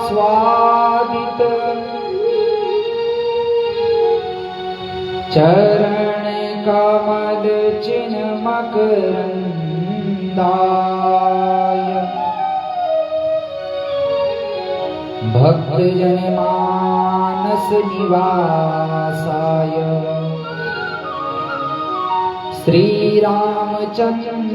स्वादित चरण कमल चिन्ह मकरंदाय भक्तजन मानस निवासाय श्री रामचंद्राय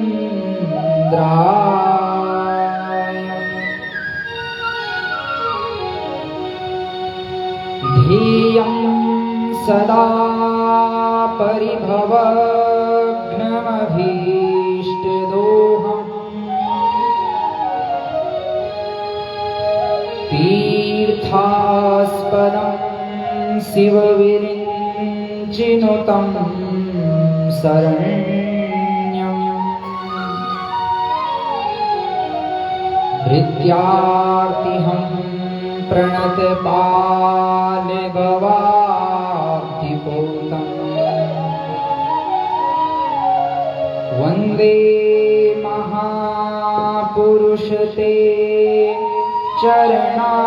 धियं सदा परिभवघ्नमभीष्टदोहम् तीर्थास्पदं शिवविरिञ्चिनुतं शरण्यम् भृत्यार्तिहं प्रणतपालगवाब्धिपोतम् वन्दे महापुरुष ते चरणारविन्दम्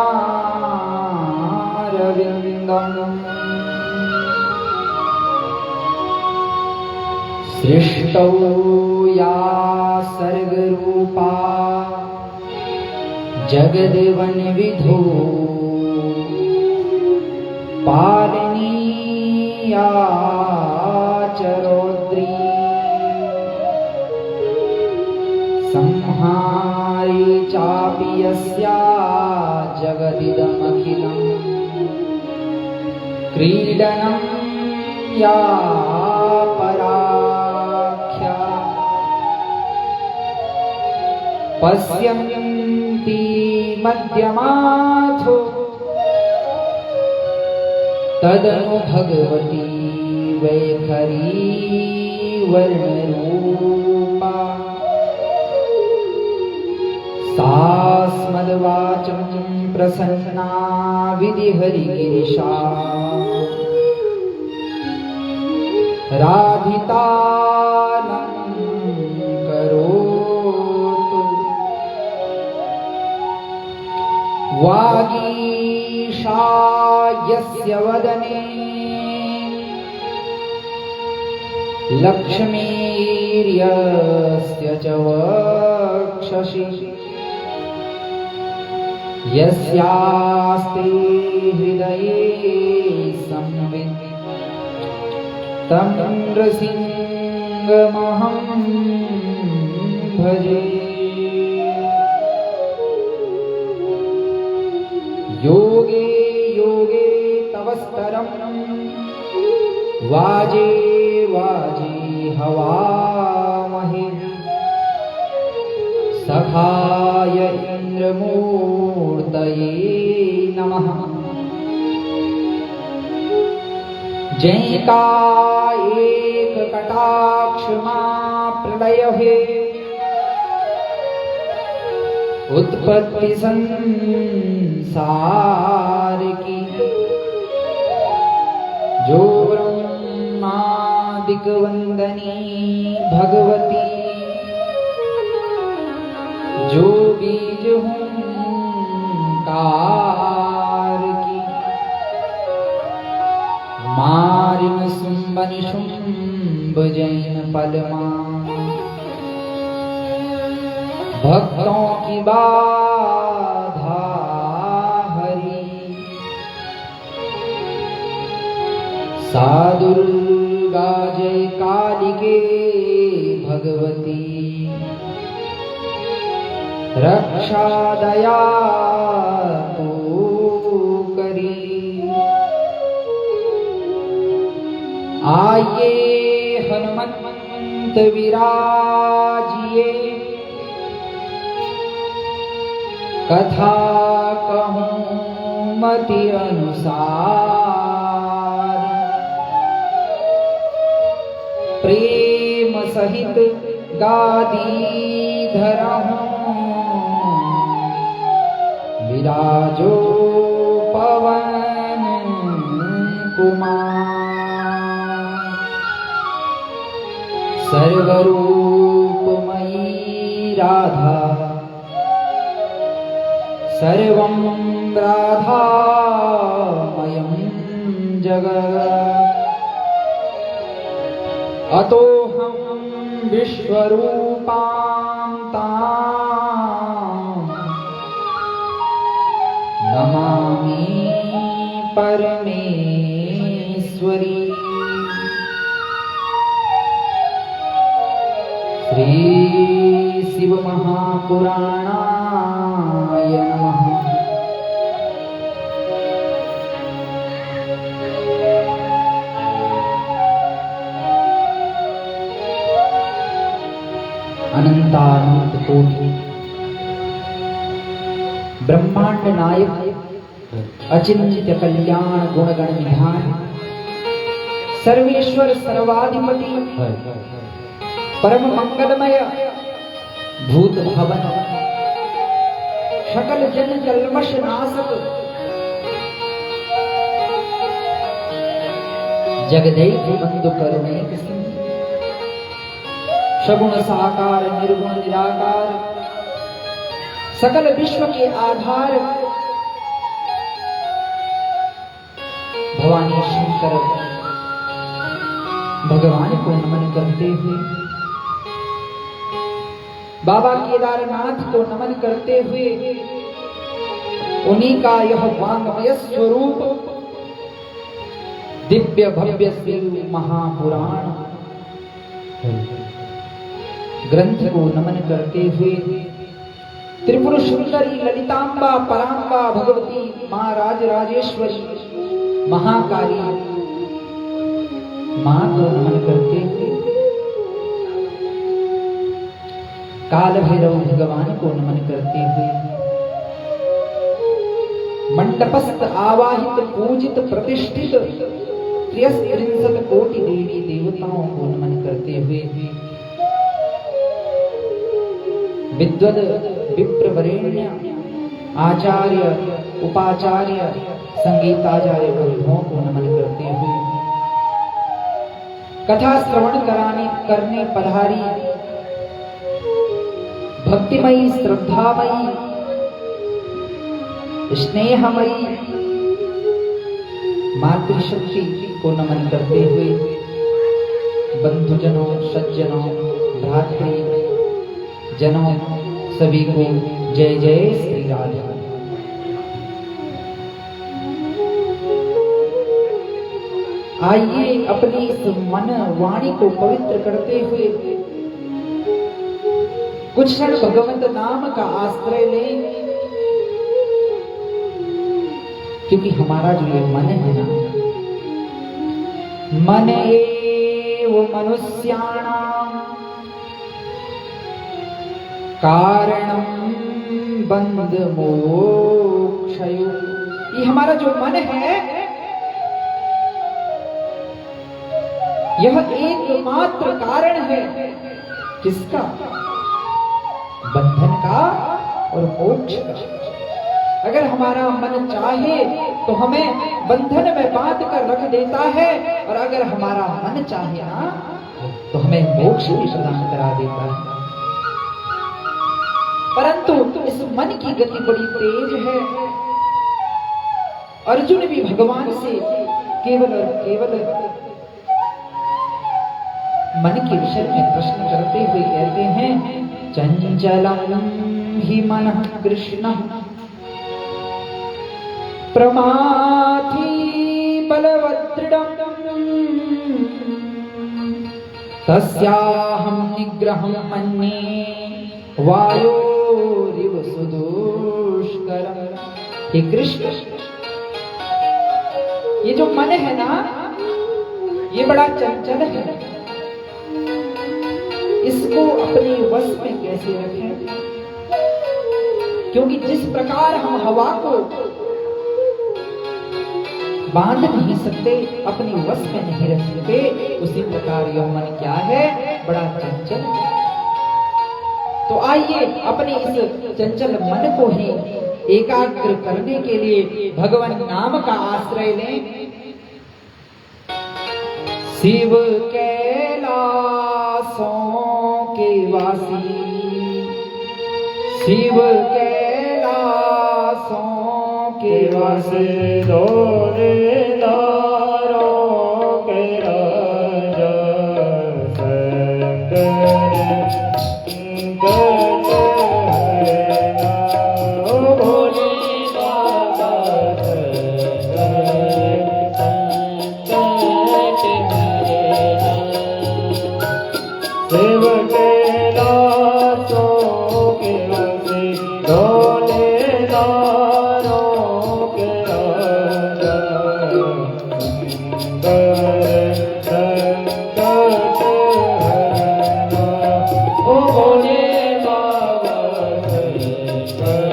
सृष्टौ या सर्गरूपा जगद्वनविधो पालनीया चरौद्री संहारी चापि यस्या जगदिदमखिलम् क्रीडनं या पराख्या पश्यन्ति मध्यमाथो तदनु भगवती वैखरी वर्णरूपा सास्मद्वाचं प्रसन्ना विधिहरिगिरिशा राधितानं करोतु वागीशा यस्य वदने लक्ष्मीर्यस्य च वक्षसि यस्यास्ते हृदये संवित् तं नृसिंहमहं भजे। योगे योगे तव स्तरं वाजे वाजे हवामहे सखाय इंद्रमूर्तये नमः। जैका एक कटाक्ष मां प्रलय है उत्पत्ति संसार की जो ब्रह्मादिक वंदनी भगवती जो बीज हुंकार की मारिन सुंबनि शुंभ जैन पलमा भक्तों की बाधा हरी सादुर्गा जय कालिके भगवती रक्षा दया तो करी। आइए हनुमंत विराजिए कथा कहूँ मति अनुसार प्रेम सहित गादी धरहूँ विराजो पवन कुमार सर्वरूपमयी राधा सर्वं राधामयं जगत् अतोऽहं विश्वरूपां तां नमामि परमेश्वरी। श्री शिव महापुराणाय नमः। अनंतानंत कोटि ब्रह्मांड नायक अचिंत्य कल्याण गुणगण निधान सर्वेश्वर सर्वाधिपति परम मंगलमय भूत भवन सकल जन कल्मष नाशक जगदैक बंधु करुणैक सिंधु सगुण साकार निर्गुण निराकार सकल विश्व के आधार भवानी शंकर भगवान को नमन करते हुए बाबा केदारनाथ को नमन करते हुए उन्हीं का यह वांगमय स्वरूप दिव्य भव्य शिव महापुराण ग्रंथ को नमन करते हुए त्रिपुर सुंदरी ललितांबा परांबा भगवती मां राजराजेश्वरी महाकाली मां को नमन करते हुए काल भैरव भगवान को नमन करते हुए मंडपस्थ आवाहित पूजित प्रतिष्ठित 63 कोटि देवी देवताओं को नमन करते हुए विद्वद विप्रवरेण्य आचार्य उपाचार्य संगीताचार्य बंधुओं को नमन करते हुए कथा श्रवण करने पधारी भक्तिमयी श्रद्धामयी स्नेहमयी मातृशक्ति को नमन करते हुए बंधुजनों सज्जनों भ्रातृ जनों सभी को जय जय श्री राधा। आइए अपनी इस मन वाणी को पवित्र करते हुए कुछ क्षण भगवंत नाम का आश्रय लें, क्योंकि हमारा जो ये मन है ना, मन एव मनुष्याणां कारणं बंध मोक्षयो। ये हमारा जो मन है यह एकमात्र कारण है किसका? बंधन का और मोक्ष का। अगर हमारा मन चाहे तो हमें बंधन में बांध कर रख देता है, और अगर हमारा मन चाहे ना तो हमें मोक्ष भी प्रदान करा देता है। परंतु इस मन की गति बड़ी तेज है। अर्जुन भी भगवान से केवल और केवल मन के विषय में प्रश्न करते हुए कहते हैं, चंचलम हि मनः कृष्ण प्रमाथि बलवदृढम् तस्याहं निग्रहं मन्ये वायोरिव सुदुष्करम्। हे कृष्ण, ये जो मन है ना, ये बड़ा चंचल है। इसको अपने वश में कैसे रखें? क्योंकि जिस प्रकार हम हवा को बांध नहीं सकते, अपने वश में नहीं रख सकते, उसी प्रकार यह मन क्या है? बड़ा चंचल। तो आइए अपने इस चंचल मन को ही एकाग्र करने के लिए भगवान नाम का आश्रय लें। शिव कैलासों के वासी, शिव कैलासों वासे दोरे दारों के राजा शंकर भोले बाबा सेवक दासों के वसे डोले दारों के राजा संकट हरना ओ भोले बाबा संकट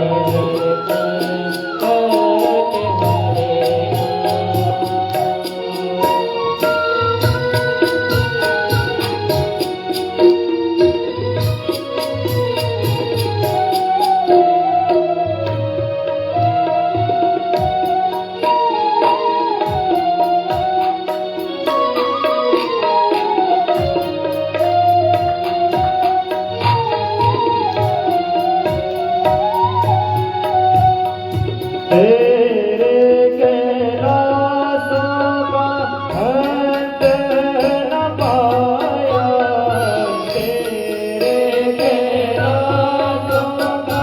तेरे कैलाशों का अंत न पाया, तेरे कैलाशों का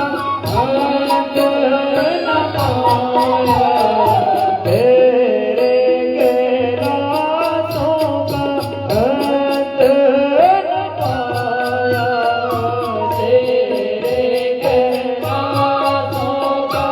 अंत न पाया, तेरे कैलाशों का अंत न पाया, तेरे कैलाशों का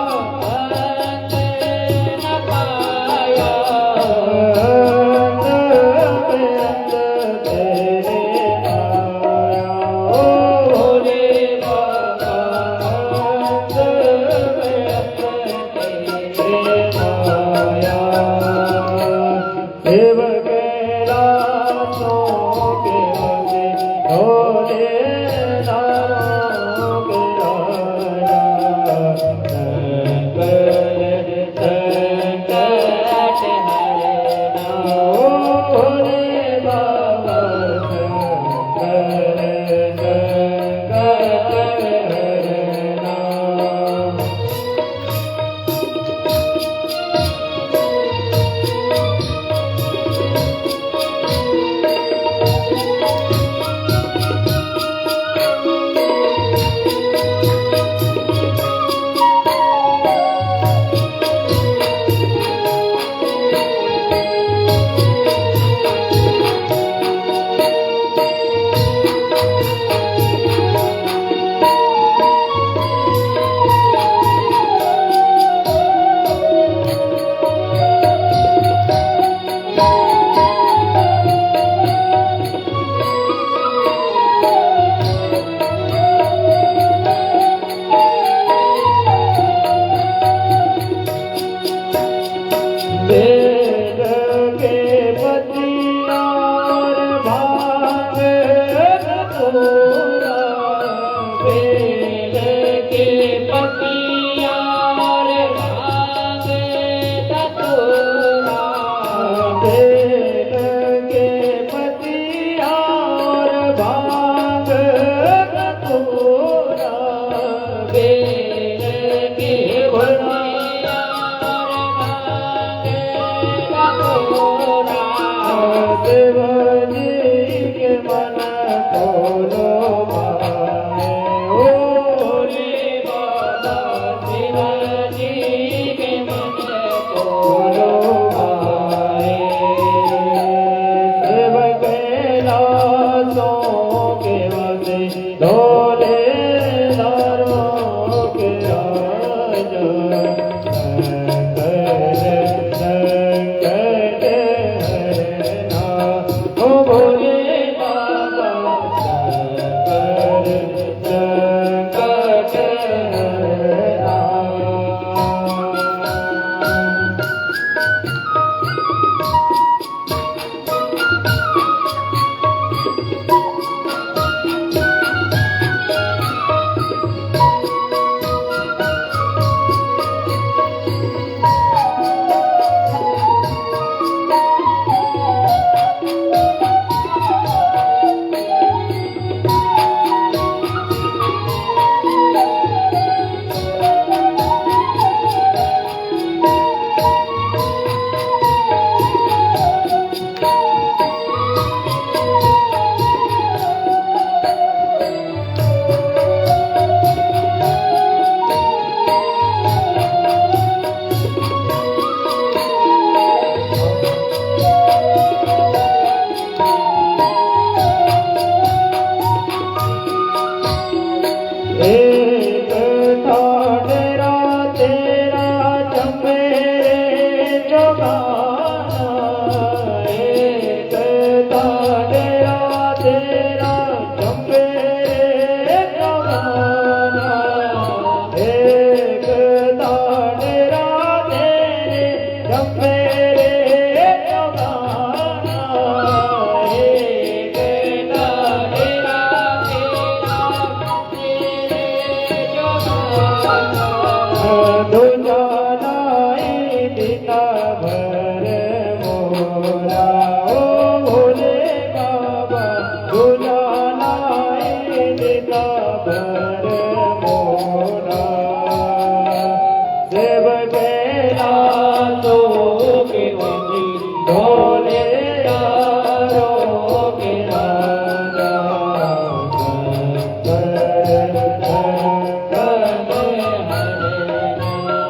मन खोलो माए ओ भोले बाबा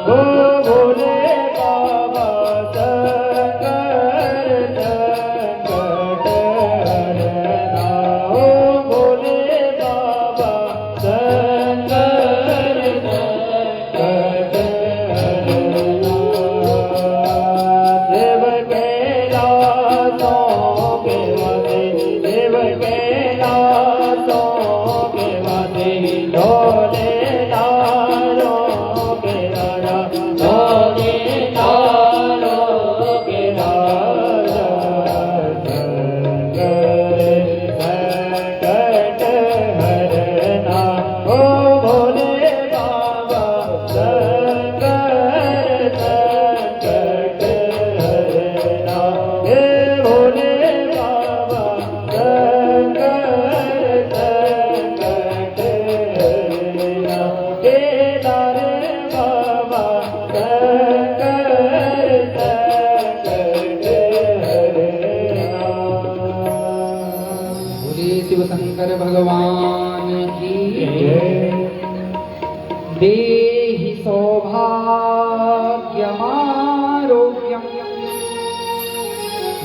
ओ भोले बाबा शंकर संकट हरना ओ भोले बाबा शंकर संकट हरना देव कैलाशों के वासी देव कैलाशों के वासी ढोले लालों के राजा ढोले लालों के राजा संकट हरना ओ भोले बाबा शंकर संकट हरना हे भोले बाबा शंकर संकट हरना केदार बाबा शंकर संकट हरना। बोले शिव शंकर भगवान की जय। देहि सौभाग्यमारोग्यम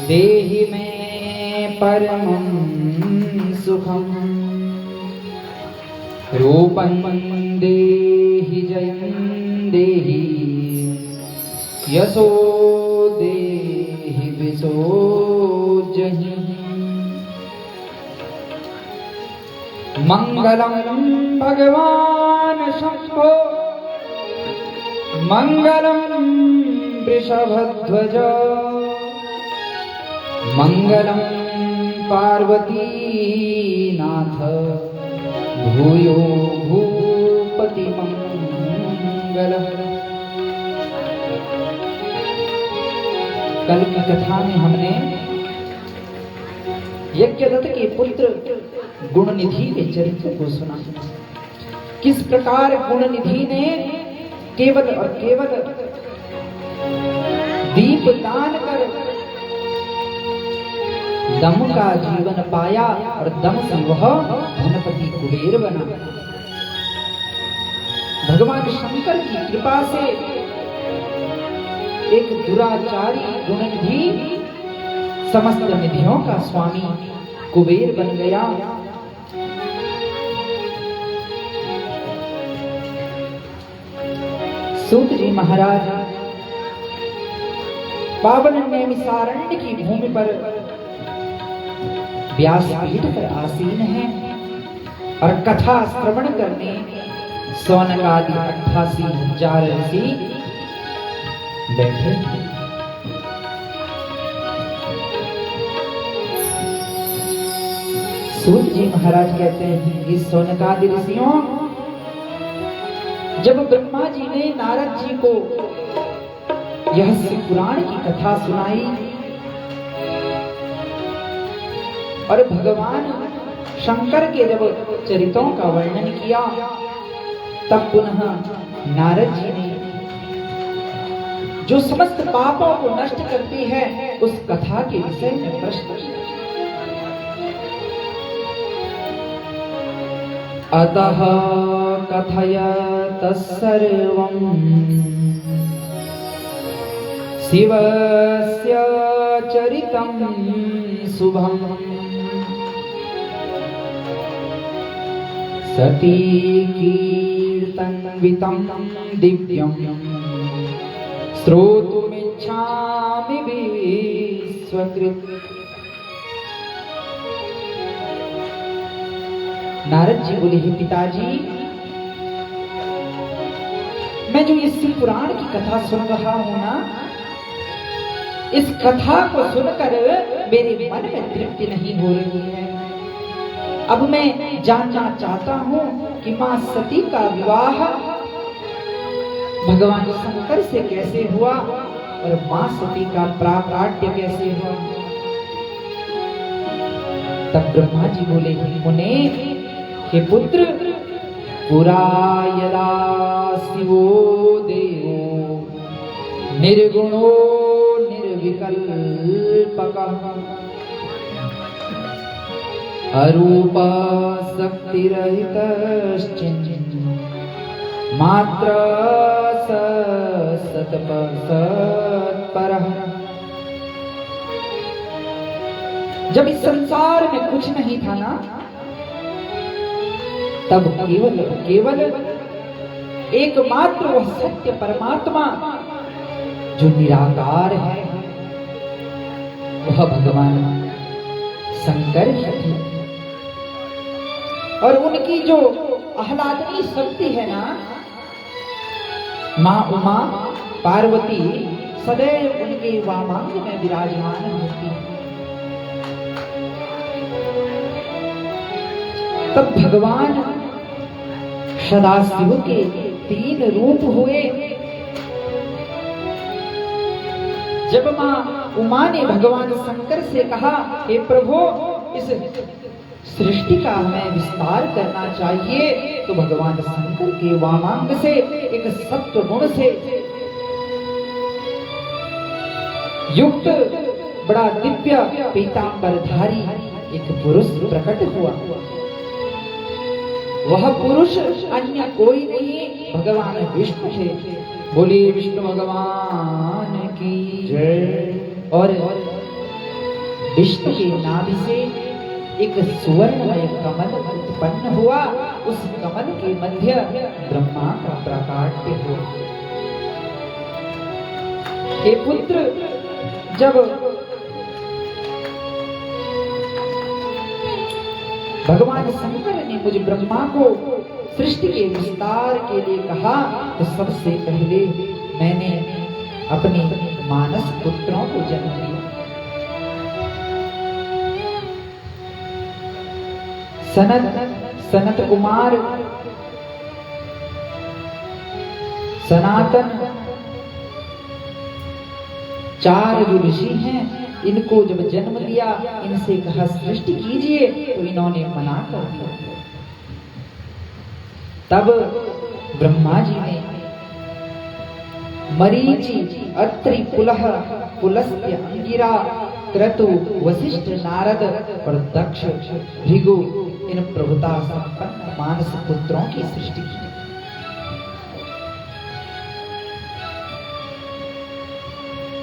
देहि मे परमं सुखम रूपं देहि जयं देहि यशो देहि विसोजहि मंगलम भगवान शंभो मंगलम वृषभध्वज मंगलम पार्वती नाथ भूयो भूपति मंगल। कल की कथा में हमने यज्ञदत्त के पुत्र गुणनिधि के चरित्र को सुना। किस प्रकार गुणनिधि ने केवल और केवल दीप दान कर दम का जीवन पाया और दम से वह धनपति कुबेर बना। भगवान शंकर की कृपा से एक दुराचारी गुणनिधि समस्त निधियों का स्वामी कुबेर बन गया। सूत जी महाराज पावन नैमिषारण्य की भूमि पर व्यासपीठ पर आसीन है और कथा श्रवण करने सौनक आदि 88,000 ऋषि बैठे। सूत जी महाराज कहते हैं कि सौनकादि ऋषियों, जब ब्रह्मा जी ने नारद जी को यह शिव पुराण की कथा सुनाई और भगवान शंकर के जब चरितों का वर्णन किया, तब पुनः नारद जी ने जो समस्त पापों को नष्ट करती है उस कथा के विषय में प्रश्न किया। अतः कथय तत्सर्वं शिवस्य चरितं शुभं सती कीर्तनवितं दिव्यं श्रोतुमिच्छामि विश्वकृत्। नारद जी बोले, हे पिताजी, मैं जो इस शिव पुराण की कथा सुन रहा हूं ना, इस कथा को सुनकर मेरे मन में तृप्ति नहीं हो रही है। अब मैं जानना चाहता हूं कि मां सती का विवाह भगवान शंकर से कैसे हुआ और मां सती का प्राकाट्य कैसे हुआ। तब ब्रह्मा जी बोले, मुने हे पुत्र, पुरा यदा शिवो देवो निर्गुणो निर्विकल्पकः अरूपा शक्तिरहितश्चिन् मात्र स सत्परः। जब इस संसार में कुछ नहीं था ना, तब केवल एकमात्र वह सत्य परमात्मा जो निराकार है, वह भगवान शंकर ही थे। और उनकी जो आह्लादनी शक्ति है ना, माँ उमा पार्वती सदैव उनके वामांग में विराजमान होती है। तब भगवान सदाशिव के 3 रूप हुए। जब माँ उमा ने भगवान शंकर से कहा, हे प्रभु, इस सृष्टि का हमें विस्तार करना चाहिए, तो भगवान शंकर के वामांग से एक सत्व गुण से युक्त बड़ा दिव्य पीतांबरधारी एक पुरुष प्रकट हुआ। वह पुरुष अन्य कोई नहीं, भगवान विष्णु थे। बोले विष्णु भगवान की जय। और विष्णु के नाभि से एक सुवर्णमय कमल उत्पन्न हुआ। उस कमल के मध्य ब्रह्मा का प्राकट्य हुआ। हे पुत्र, जब भगवान शंकर ने मुझे ब्रह्मा को सृष्टि के विस्तार के लिए कहा, तो सबसे पहले मैंने अपने मानस पुत्रों को जन्म दिया। सनत कुमार, सनातन, 4 जो ऋषि हैं, इनको जब जन्म दिया, इनसे कहा सृष्टि कीजिए, तो इन्होंने मना कर दिया। तब ब्रह्मा जी ने मरीचि, अत्रि, पुलह, पुलस्त्य, अंगिरा, क्रतु, वशिष्ठ, नारद और दक्ष, भृगु, इन प्रभुता संपन्न मानस पुत्रों की सृष्टि की।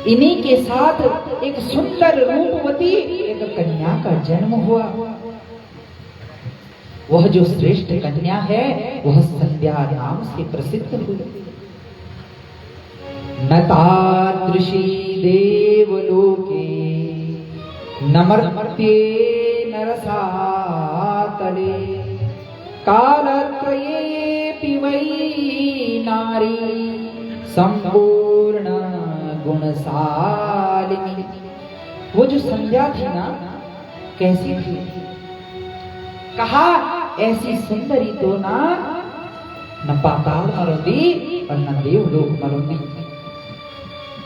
इन्हीं के साथ एक सुंदर रूपवती एक कन्या का जन्म हुआ। वह जो श्रेष्ठ कन्या है, वह संध्या नाम से प्रसिद्ध हुई। न तादृशी देवलोके नमर्त्ये नरसातले कालत्रयेऽपि वै नारी संपूर्ण गुणशालिनी। वो जो संध्या थी ना, कैसी थी? कहा ऐसी सुंदरी तो ना न पाताल मरुंदी और न देवलोक मरुंदी।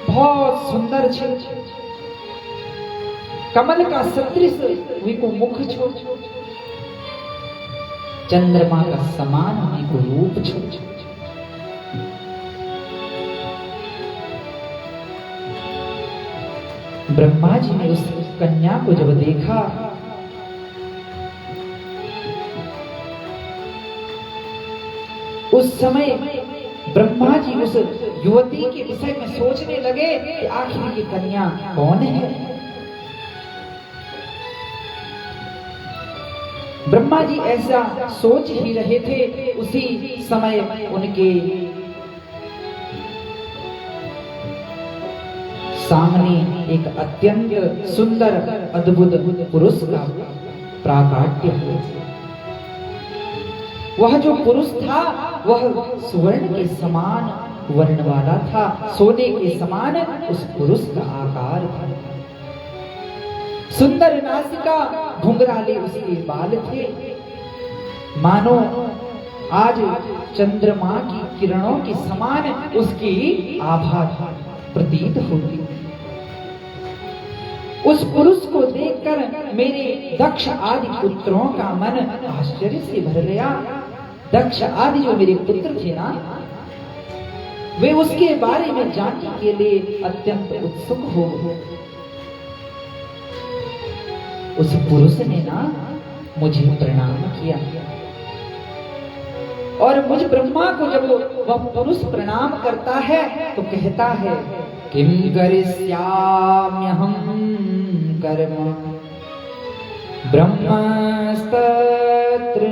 बहुत सुंदर छे, कमल का सदृश को मुख छो, चंद्रमा का समान को रूप छो। ब्रह्मा जी ने उस कन्या को जब देखा, उस समय ब्रह्मा जी उस युवती के विषय में सोचने लगे कि आखिर ये कन्या कौन है। ब्रह्मा जी ऐसा सोच ही रहे थे, उसी समय उनके सामने एक अत्यंत सुंदर अद्भुत पुरुष का प्राकट्य हुआ। वह जो पुरुष था, वह सुवर्ण के समान वर्ण वाला था, सोने के समान उस पुरुष का आकार था। सुंदर नासिका, घुंघराले उसके बाल थे, मानो आज चंद्रमा की किरणों के समान उसकी आभा प्रतीत होती। उस पुरुष को देखकर मेरे दक्ष आदि पुत्रों का मन आश्चर्य से भर गया। दक्ष आदि जो मेरे पुत्र थे ना, वे उसके बारे में जानने के लिए अत्यंत उत्सुक हो। उस पुरुष ने ना मुझे प्रणाम किया और मुझ ब्रह्मा को जब वह पुरुष प्रणाम करता है तो कहता है किम करिष्याम्यहं कर्म ब्रह्मस्तत्र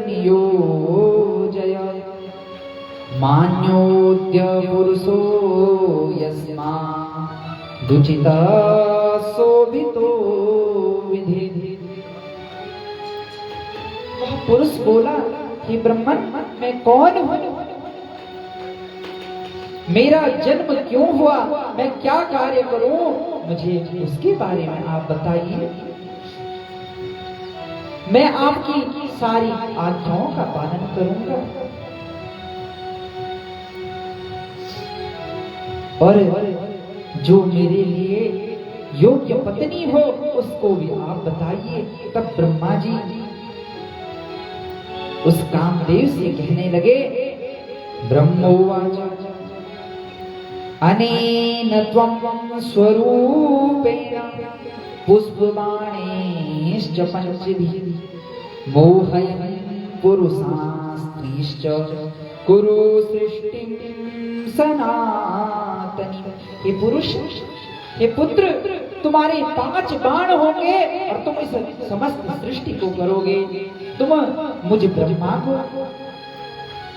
नियोजय मान्योद्य पुरुषो यस्मा दुचिता शोभितो विधि। वह पुरुष बोला कि ब्रह्मन मैं कौन हूं, मेरा जन्म क्यों हुआ, मैं क्या कार्य करूं, मुझे उसके बारे में आप बताइए। मैं आपकी सारी आज्ञाओं का पालन करूंगा और जो मेरे लिए योग्य पत्नी हो उसको भी आप बताइए। तब ब्रह्मा जी उस कामदेव से कहने लगे ब्रह्मोवाच अनेन त्वं स्वरूपेण पुष्पबाणैश्च पंचभिः मोहयन् पुरुषास्त्रीश्च कुरु सृष्टिं सनातनी। हे पुरुष, हे पुत्र, तुम्हारे 5 बाण होंगे और तुम इस समस्त सृष्टि को करोगे। तुम मुझ ब्रह्मा को,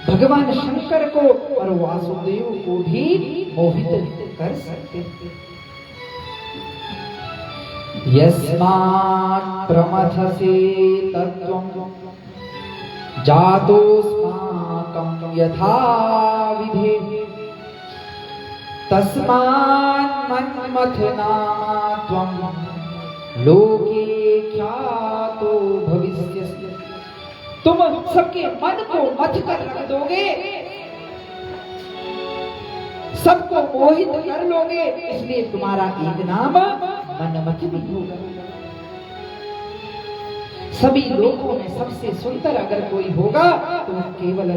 भगवान शंकर को और वासुदेव को भी मोहित कर सकते हो। यस्मात् प्रमथसे तत्त्वं जातोऽस्माकं यथा विधेः तस्मान् मन्मथना त्वं लोके ख्यातो भविष्यसि। तुम सबके मन को मथ कर रख दोगे, सबको मोहित कर लोगे, इसलिए तुम्हारा एक नाम मनमथ भी होगा। सभी लोगों में सबसे सुंदर अगर कोई होगा तो केवल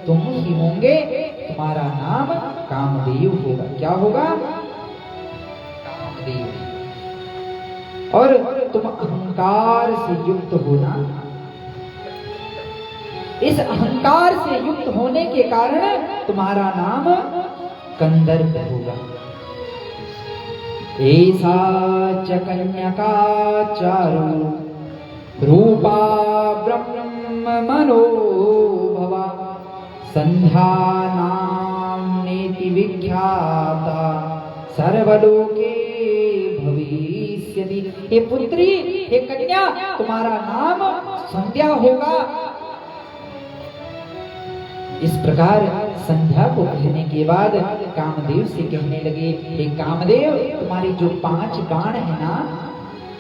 तुम ही होंगे। तुम्हारा नाम कामदेव होगा। क्या होगा? कामदेव। और तुम अहंकार से युक्त होना। इस अहंकार से युक्त होने के कारण तुम्हारा नाम कंदर्प होगा। ऐसा च कन्यका चारु रूपा ब्रह्म मनोभवा संध्या नाम्नेति विख्याता सर्वलोके भविष्यति। हे पुत्री, हे कन्या, तुम्हारा नाम संध्या होगा। इस प्रकार संध्या को कहने के बाद कामदेव से कहने लगे हे कामदेव, तुम्हारी जो 5 बाण है ना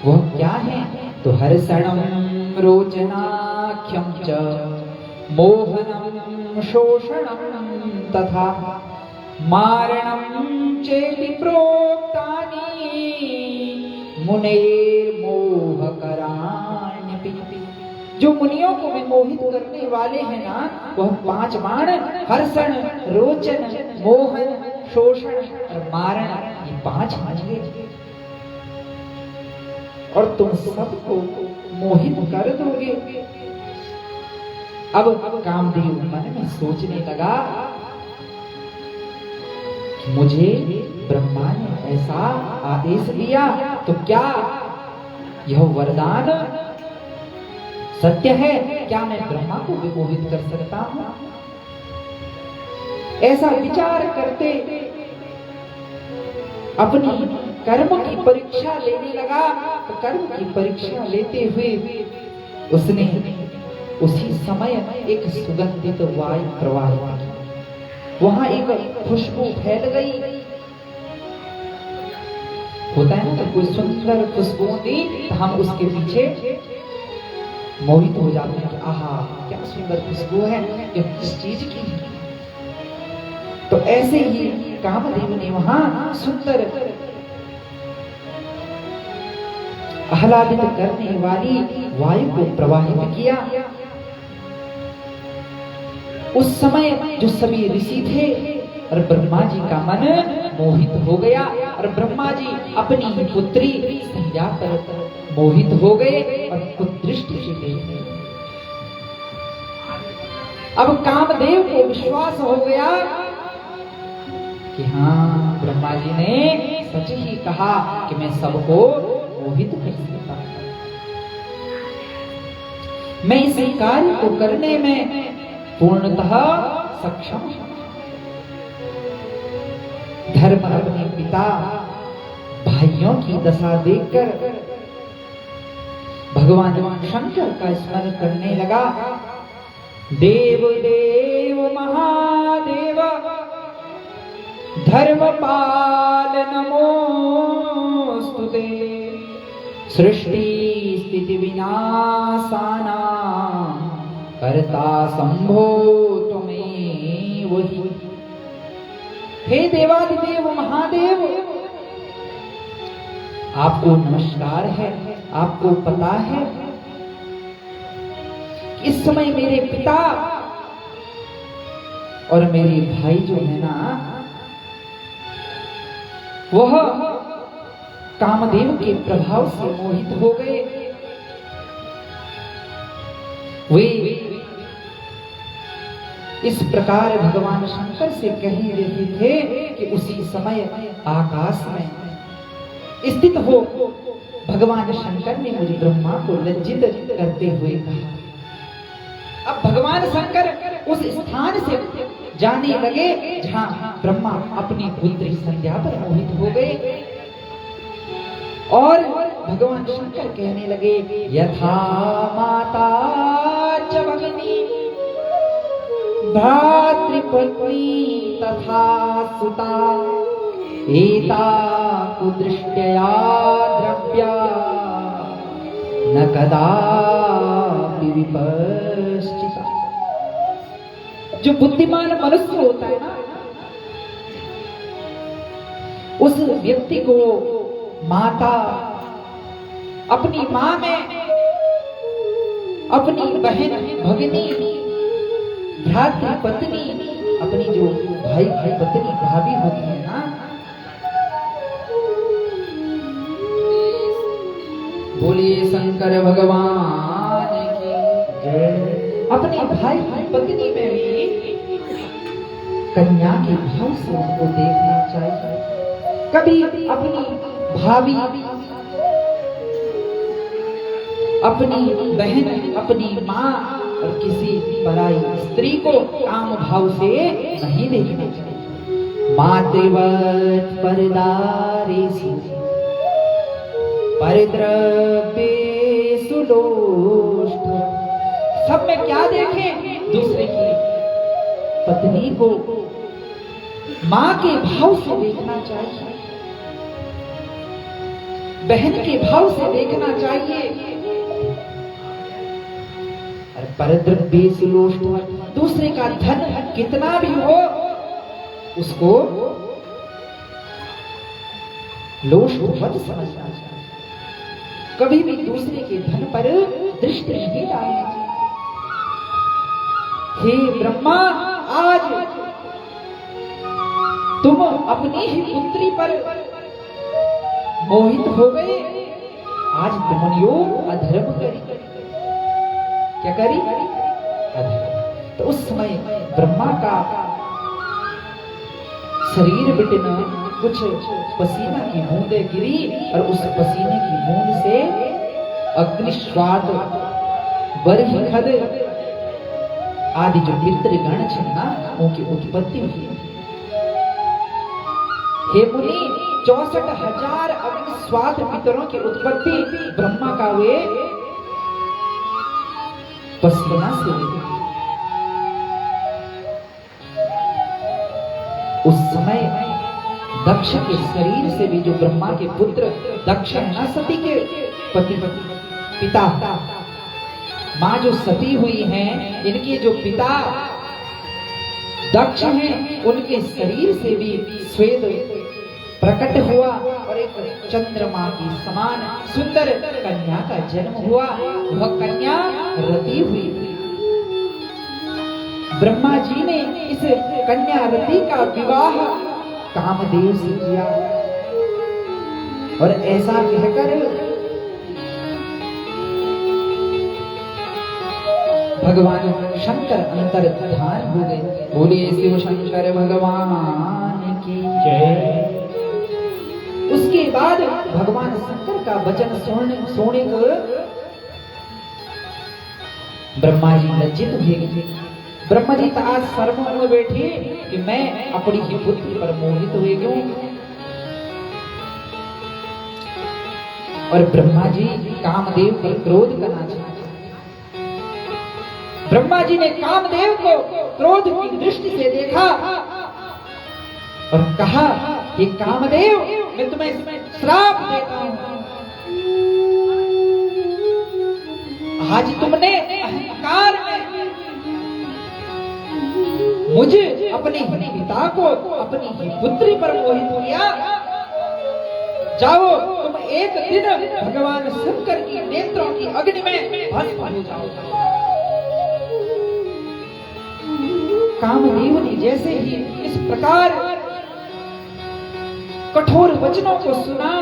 वह क्या है? तो हर्षणं रोचनाख्यं च मोहनं शोषणं तथा मारणं चेति प्रोक्तानि मुनेर्मोहकराण्यपि। जो मुनियों को भी मोहित करने वाले हैं ना वह 5 बाण हर्षण, रोचन, मोहन, शोषण और मारण, ये 5 होंगे और तुम सबको मोहित कर दोगे। अब कामदेव मन में सोचने लगा कि मुझे ब्रह्मा ने ऐसा आदेश दिया तो क्या यह वरदान सत्य है? क्या मैं ब्रह्मा को भी मोहित कर सकता हूं? ऐसा विचार करते अपनी कर्म की परीक्षा लेने लगा। तो कर्म की परीक्षा लेते हुए उसने उसी समय एक सुगंधित वायु प्रवाहित की। वहां एक खुशबू फैल गई। होता है ना, तो कोई सुंदर खुशबू दी तो हम उसके पीछे मोहित हो जाते हैं कि आहा क्या सुंदर खुशबू है, ये किस चीज की है। तो ऐसे ही कामदेव ने वहां सुंदर आह्लादित करने वाली वायु को प्रवाहित किया। उस समय जो सभी ऋषि थे और ब्रह्मा जी का मन मोहित हो गया और ब्रह्मा जी अपनी ही पुत्री संध्या पर मोहित हो गए और कुदृष्टि से देखने। अब कामदेव को विश्वास हो गया कि हाँ, ब्रह्मा जी ने सच ही कहा कि मैं सबको मोहित कर सकता हूं। मैं इस कार्य को करने में पूर्णतः सक्षम हूं। धर्म अपने पिता भाइयों की दशा देखकर भगवान शंकर का स्मरण करने लगा। देव देव महादेव धर्मपाल नमोस्तुते सृष्टि स्थिति विनाशाना कर्ता संभो त्वमेव ही। हे देवादिदेव महादेव, आपको नमस्कार है। आपको पता है कि इस समय मेरे पिता और मेरे भाई जो है ना, वह कामदेव के प्रभाव से मोहित हो गए। वे इस प्रकार भगवान शंकर से कह रहे थे कि उसी समय आकाश में स्थित हो भगवान शंकर ने मुझे ब्रह्मा को लज्जित करते हुए कहा। अब भगवान शंकर उस स्थान से जाने लगे जहां ब्रह्मा अपनी पुत्री संध्या पर मोहित हो गए और भगवान शंकर कहने लगे, यथा माता च भगिनी भ्रातृपत्नी तथा सुता एता कुदृष्ट्या द्रव्या न कदापि विपश्चिता। जो बुद्धिमान मनुष्य होता है ना, उस व्यक्ति को माता अपनी मां में अपनी बहन भगिनी भ्रातृ पत्नी अपनी जो भाई पत्नी भाभी होती है ना, बोलिए शंकर भगवान की जय। अपनी भाई पत्नी में भी कन्या के भाव से उनको देखना चाहिए। कभी अपनी भाभी, अपनी बहन, अपनी माँ और किसी पराई स्त्री को काम भाव से नहीं देखना चाहिए। मातृवत परदारेषु परिद्रव्येषु लोष्ठ। सब में क्या देखें? दूसरे की पत्नी को माँ के भाव से देखना चाहिए, बहन के भाव से देखना चाहिए। परद्रव्येषु लोष्ठ, दूसरे का धन कितना भी हो उसको लोष्ठ मत समझना चाहिए। कभी भी दूसरे के धन पर दृष्टि नहीं डालनी चाहिए। हे ब्रह्मा, आज तुम अपनी ही पुत्री पर मोहित हो गए। आज तुमने अधर्म करी। क्या करी? अधर्म। तो उस समय ब्रह्मा का शरीर बिटना, कुछ पसीना की बूंदें गिरी और उस पसीने की बूंद से अग्निश्वाद, बरहिखद आदि जो पितृगण छन्ना उनकी उत्पत्ति हुई। हे मुनि, 64,000 अग्निस्वाद पितरों की उत्पत्ति ब्रह्मा का वे पसीना से हुई। उस समय दक्ष के शरीर से भी, जो ब्रह्मा के पुत्र दक्ष है ना, सती के पति पिता, मां जो सती हुई हैं, इनके जो पिता दक्ष हैं, उनके शरीर से भी श्वेत प्रकट हुआ और एक चंद्रमा की समान सुंदर कन्या का जन्म हुआ। वह कन्या रति हुई थी। ब्रह्मा जी ने इस कन्या रति का विवाह कामदेव से किया और ऐसा कहकर भगवान शंकर अंतर ध्यान हो गए। बोलिए शिव शंकर भगवान की जय। उसके बाद भगवान शंकर का वचन सोने को ब्रह्मा जी लज्जित हुए। ब्रह्मा जी आज शर्म में बैठे कि मैं अपनी ही पुत्री पर मोहित हुए क्यों। और ब्रह्मा जी कामदेव पर क्रोध करना चाहते। ब्रह्मा जी ने कामदेव को क्रोध की दृष्टि से देखा और कहा कि कामदेव, मैं तुम्हें श्राप देता हूं। आज तुमने अहंकार में मुझे अपने पिता को अपनी ही पुत्री पर मोहित किया। जाओ, तुम एक दिन भगवान शंकर की नेत्रों की अग्नि में भस्म हो जाओ। कामदेव ने जैसे ही इस प्रकार कठोर वचनों को सुना,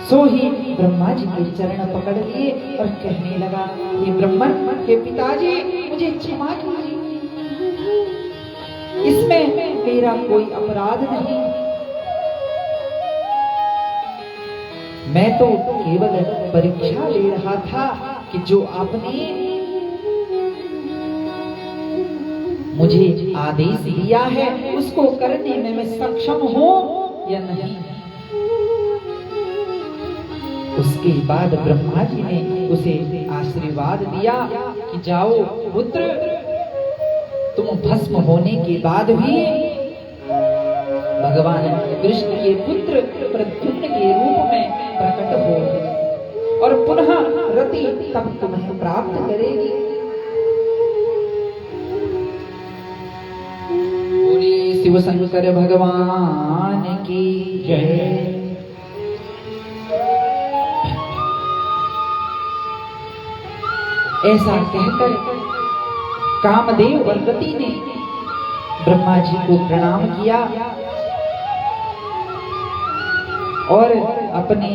सो ही ब्रह्मा जी के चरण पकड़ लिए और कहने लगा, हे ब्रह्मन, हे पिताजी, मुझे क्षमा कीजिए, इसमें मेरा कोई अपराध नहीं। मैं तो केवल परीक्षा ले रहा था कि जो आपने मुझे आदेश दिया है उसको करने में मैं सक्षम हूं या नहीं। उसके बाद ब्रह्मा जी ने उसे आशीर्वाद दिया कि जाओ पुत्र, तुम भस्म होने के बाद भी भगवान कृष्ण के पुत्र प्रद्युम्न के रूप में प्रकट हो और पुनः रति तब तुम्हें प्राप्त करेगी। बोलिए शिव शंकर भगवान की जय। ऐसा कहकर कामदेव और रति ने ब्रह्मा जी को प्रणाम किया और अपने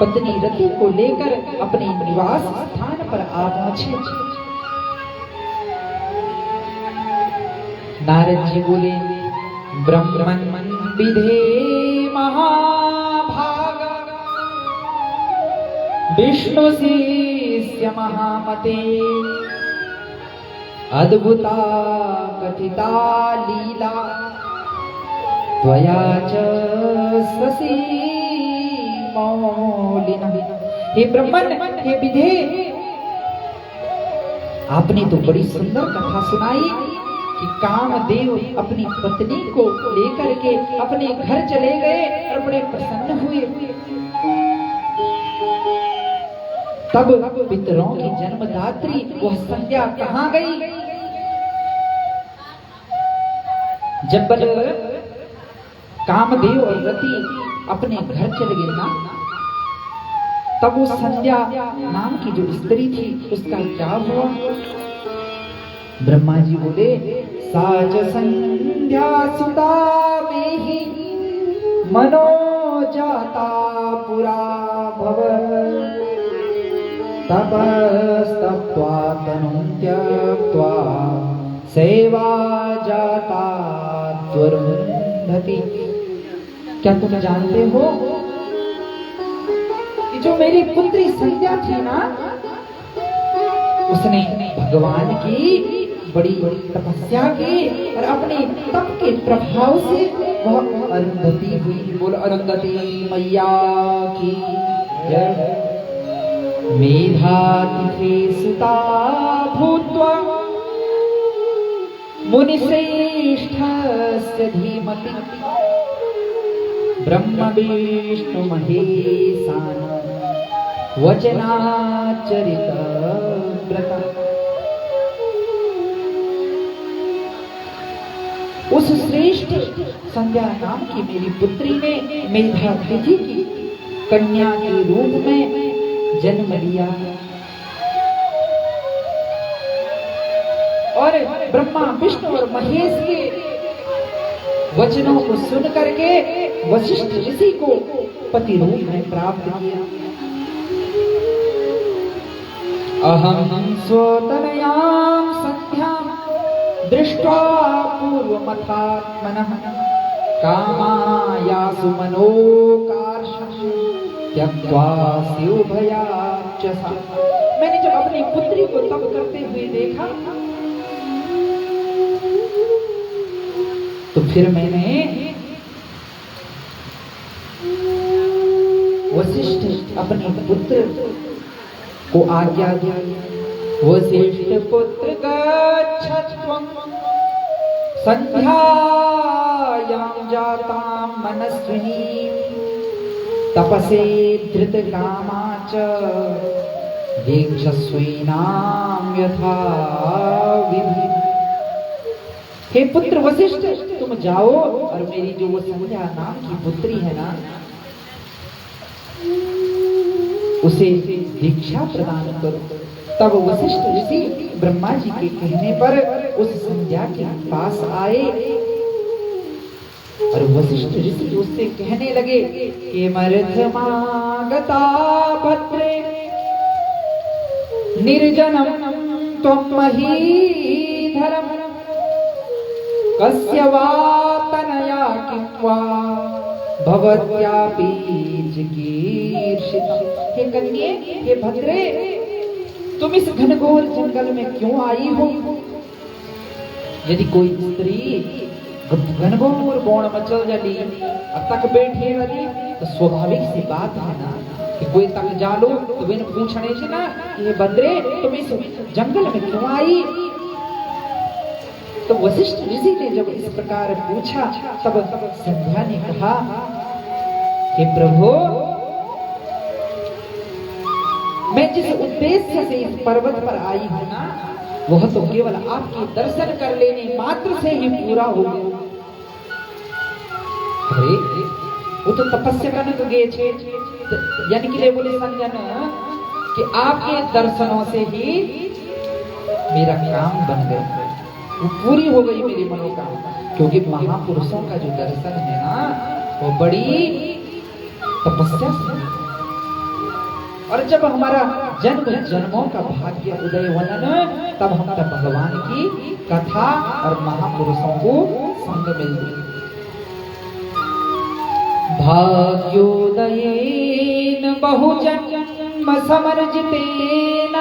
पत्नी रति को लेकर अपने निवास स्थान पर आ पहुंचे। नारद जी बोले, ब्रह्मन् विधे महाभाग विष्णु शिष्य महामते अद्भुता कथिता लीला त्वया च शशि मौलिनः। हे ब्रह्मन, हे विधे, आपने तो बड़ी सुंदर कथा सुनाई कि कामदेव अपनी पत्नी को लेकर के अपने घर चले गए और बड़े प्रसन्न हुए। तब पितरों की जन्मदात्री वह संध्या कहाँ गई? जब कामदेव और रति अपने घर चले गए ना, तब वो संध्या नाम की जो स्त्री थी उसका क्या हुआ? ब्रह्मा जी बोले, साज संध्या सुता में ही मनो जाता पुरा भव तपस्तप्त्वा तनुं त्यक्त्वा सेवा जाता त्वरुन्धति। क्या तुम जानते हो कि जो मेरी पुत्री संध्या थी ना, उसने भगवान की बड़ी तपस्या की और अपने तप के प्रभाव से वह अरुंधति हुई। बोल अरुंधति मैया की जय। मेधातिथि सुता भूत्वा मुनिश्रेष्ठस्य धीमति ब्रह्म विष्णु महेशान वचनाचरित व्रता। उस श्रेष्ठ संध्या नाम की मेरी पुत्री ने मेधातिथि की कन्या के रूप में जन्म लिया और ब्रह्मा विष्णु और महेश के वचनों को सुन करके वशिष्ठ ऋषि को पति रूप में प्राप्त किया। अहं स्वतनयां संध्यां दृष्ट्वा पूर्वमथात्मनः कामायासु मनोकार्षं त्यक्त्वा स्युभयाच्च। मैंने जब अपनी पुत्री को तप करते हुए देखा तो फिर मैंने वशिष्ठ अपने पुत्र को आज्ञा दी, वशिष्ठ पुत्र गच्छत्वं संध्यायां जातां मनस्विनी तपसे धृतकामा च दीक्षस्वीनां यथा विधि। हे पुत्र वशिष्ठ, तुम जाओ और मेरी जो वो संध्या नाम की पुत्री है ना, उसे दीक्षा प्रदान करो। तब वशिष्ठ ऋषि ब्रह्मा जी के कहने पर उस संध्या के पास आए और वशिष्ठ ऋषि उससे कहने लगे कि मर्धमागता भद्रे निर्जनम त्वं महीधरम कस्य वा तनया किं वा भवत्यापि चिकीर्षितम्। हे कन्ये, हे भद्रे, तुम इस घनघोर जंगल में क्यों आई हो? यदि कोई स्त्री घनघोर बौण मचल जली तक बैठी रही तो स्वाभाविक सी बात है ना कि कोई तक जालो तो बिन पूछने से ना, हे भद्रे तुम इस जंगल में क्यों आई? तो वशिष्ठ ऋषि ने जब इस प्रकार पूछा तब संध्या ने कहा, हे प्रभु, मैं जिस उद्देश्य से इस पर्वत पर आई हूं ना, वह तो केवल आपके दर्शन कर लेने मात्र से ही पूरा हो गया। अरे वो तो तपस्या करने तो गए थे, यानी कि बोले संजन कि आपके दर्शनों से ही मेरा काम बन गया, वो पूरी हो गई मेरी मनोकामना। क्योंकि महापुरुषों का जो दर्शन है ना, वो बड़ी तपस्या से, और जब हमारा जन्म जन्मों का भाग्य उदय वनन, तब हम तब भगवान की कथा और महापुरुषों को संग मिलते। भाग्योदयेन बहुजन्म समर्जितेन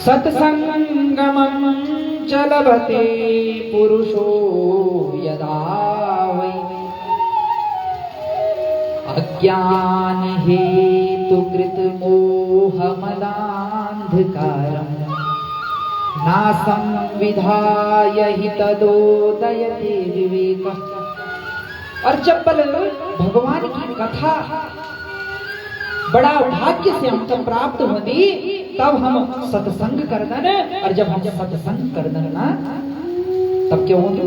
सत्संगमं च लभते पुरुषो यदा वै अज्ञान हेतु कृत मोहमदान्धकारं नासं विधाय हि तदोदयते विवेकः। और जब भगवान की कथा बड़ा भाग्य से हमको प्राप्त होती, तब हम सत्संग कर दन, और जब हम सत्संग कर दन ना, तब क्या होगा?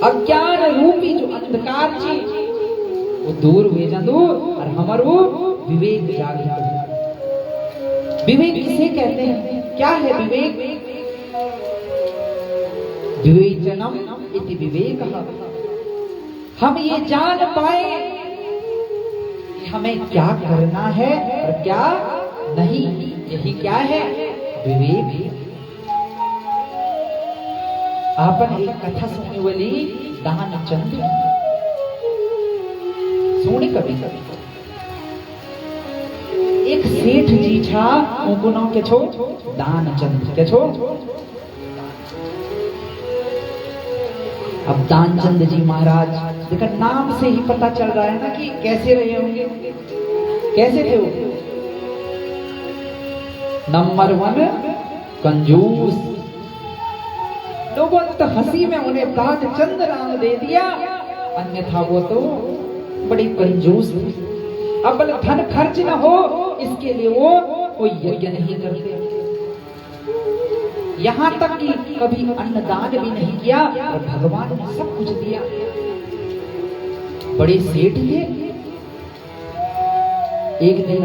अज्ञान रूपी जो अंधकार थी वो दूर हुए जादू, और हमारो विवेक जागृत हो। विवेक किसे कहते हैं? क्या है विवेक? विवेचनम इति विवेकः। हम ये जान पाए कि हमें क्या करना है और क्या नहीं, यही क्या है? विवेक। आपन एक कथा सुनने वाली दानचंद सुनी कभी कभी। एक सेठ जी था, उनको नाम क्या छो? दानचंद। क्या छो? अब दानचंद जी महाराज, देखा नाम से ही पता चल रहा है ना कि कैसे रहे होंगे। कैसे थे वो? नंबर 1 कंजूस। लोगों ने तो हंसी में उन्हें दानचंद नाम दे दिया, अन्यथा वो तो बड़ी कंजूस थी। अब धन खर्च न हो इसके लिए वो कोई यज्ञ नहीं करते, यहाँ तक कि कभी अन्नदान भी नहीं किया, और भगवान ने सब कुछ दिया। बड़े सेठ थे। एक दिन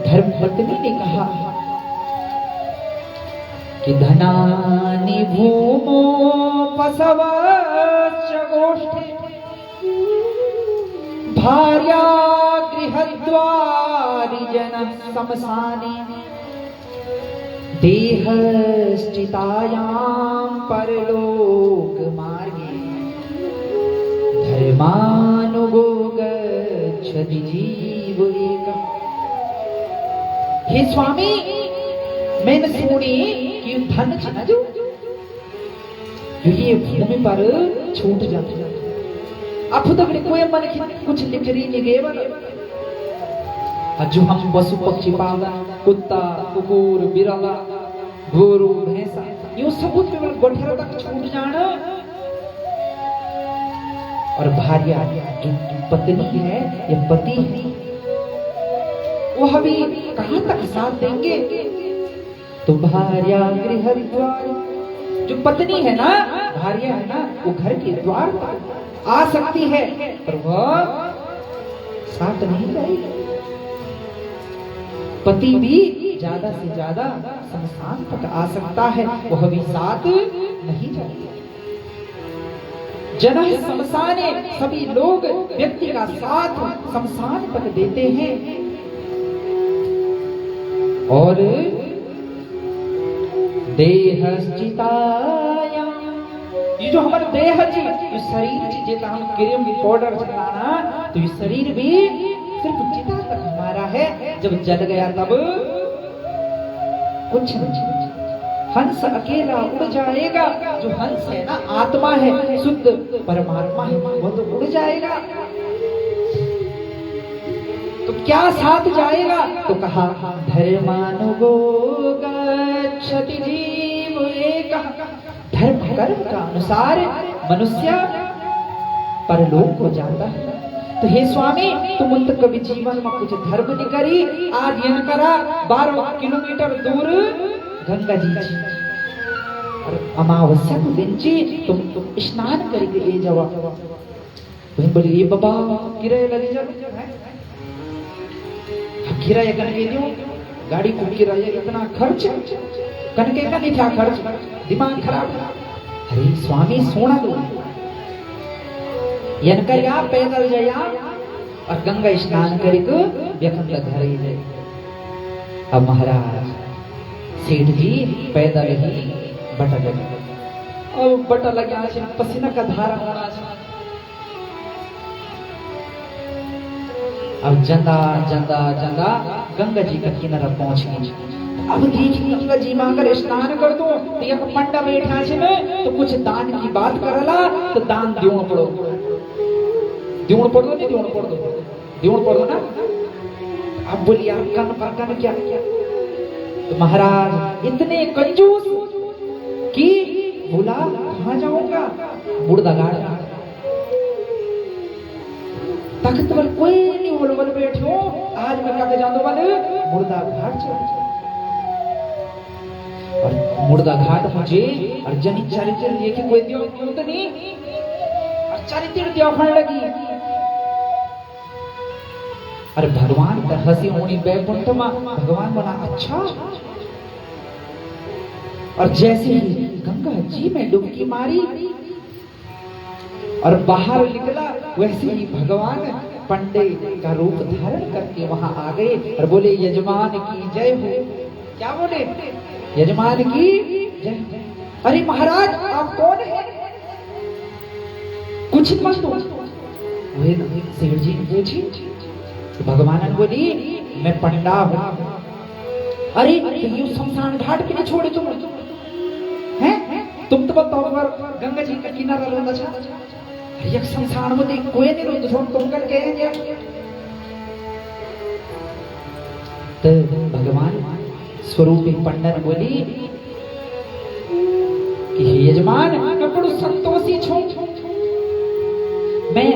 धर्मपत्नी ने कहा कि धनानि भूमो पसवश्च गोष्ठे भार्या गृहद्वारि जन समसाने देहश्चितायां परलोक मार्गे धर्मानुगो गच्छति जीव एकम्। हे स्वामी, मैंने सुनी कि धन छन जो ये भूमि पर छूट जाते अब तक कोई मन की कुछ लिख रही नहीं गए जो हम पशु पक्षी पालन कुत्ता कुकुर बिरला गोरू भैंसा ये सब कुछ गठर तक छूट जाना और भार्या जो पत्नी है ये पति है वो अभी कहां तक साथ देंगे। तो भार्या गृह द्वार जो पत्नी है ना भार्या है ना वो घर के द्वार पर आ सकती है पर वह साथ नहीं रहेगी। पति भी ज्यादा से ज्यादा शमशान तक आ सकता है वह भी साथ नहीं जाएगा। जन शमशाने सभी लोग व्यक्ति का साथ शमशान तक देते हैं और देहश्चितायां ये जो हमारा देह जी ये शरीर जी जेता हम क्रीम पाउडर चलाना तो ये शरीर भी सिर्फ चिता तक हमारा है जब जल गया तब कुछ नहीं। हंस अकेला उड़ जाएगा जो हंस है ना आत्मा है शुद्ध परमात्मा है वो तो उड़ जाएगा तो क्या साथ जाएगा। तो कहा धर्मानुगो गच्छति जीव एकः धर्म कर्म का अनुसार मनुष्य परलोक को जाता है। तो हे स्वामी तुम तक कभी जीवन में कुछ धर्म नहीं करी आज यन करा 12 किलोमीटर दूर गंगा जी और अमावस्या को दिन ची तुम स्नान करके ये जावा तुम बोले ये बाबा किराया लगे जाओ किराया कनके दो गाड़ी को किराया इतना खर्च कनके का नहीं क्या खर्च दिमाग खराब। अरे स्वामी सोना दो यनकरिया पैदल जया और गंगा स्नान करके व्यखन घर ही जाए। अब महाराज सेठ जी पैदल ही बटा लगे और बटा लगे पसीना का धारा होना अब जंदा जंदा जंदा गंगा जी का किनारा पहुंच गई। अब देखिए गंगा जी में अगर स्नान कर दो तो एक पंडा बैठा छे में तो कुछ दान की बात करला तो दान देवण पड़ो नहीं देवण पड़ो ना। अब बोलिए कन पर क्या तो महाराज इतने कंजूस कि बोला कहाँ जाऊंगा मुर्दा घाट तख्त पर कोई नहीं बोल बोल बैठो आज मैं कहा जान दो वाले मुर्दा घाट चल और मुर्दा घाट मुझे और जनी चरित्र लेके कोई दियो तो नहीं और चरित्र दियो फण लगी। अरे भगवान का हंसी होनी बैकुंठ में भगवान बना अच्छा और जैसे ही गंगा जी में डुबकी मारी और बाहर निकला वैसे ही भगवान पंडे का रूप धारण करके वहां आ गए और बोले यजमान की जय हो। क्या बोले यजमान की जय। अरे महाराज आप कौन है कुछ मत दो सेठ जी ने पूछी तो भगवान बोली मैं पंडा हूं। अरे ये शमशान घाट के लिए छोड़े तुम हैं तुम तो बताओ गंगा जी का किनारा रहता था एक शमशान में कोई नहीं रोक छोड़ तुम कर कह तो भगवान स्वरूप पंडन बोली कि यजमान मैं बड़ो संतोषी छो मैं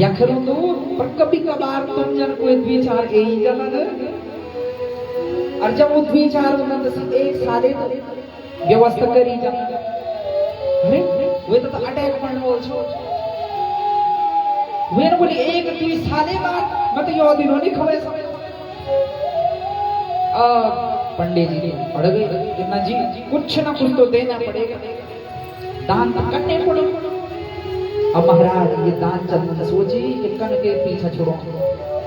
यखरो तो पर कभी कभार तुम जन कोई विचार यही जलन और जब वो विचार होना तो एक साले व्यवस्था करी जा वे तो अटैक पड़ने बोल छो वे न बोली एक दुई साले बाद मैं तो यो दिनों नहीं खबरे समय पंडित जी पड़ गए कितना जी कुछ ना कुछ तो देना पड़ेगा दान तो करने पड़ेगा। अब महाराज ये दान चल सोची कि कन के पीछे छोड़ो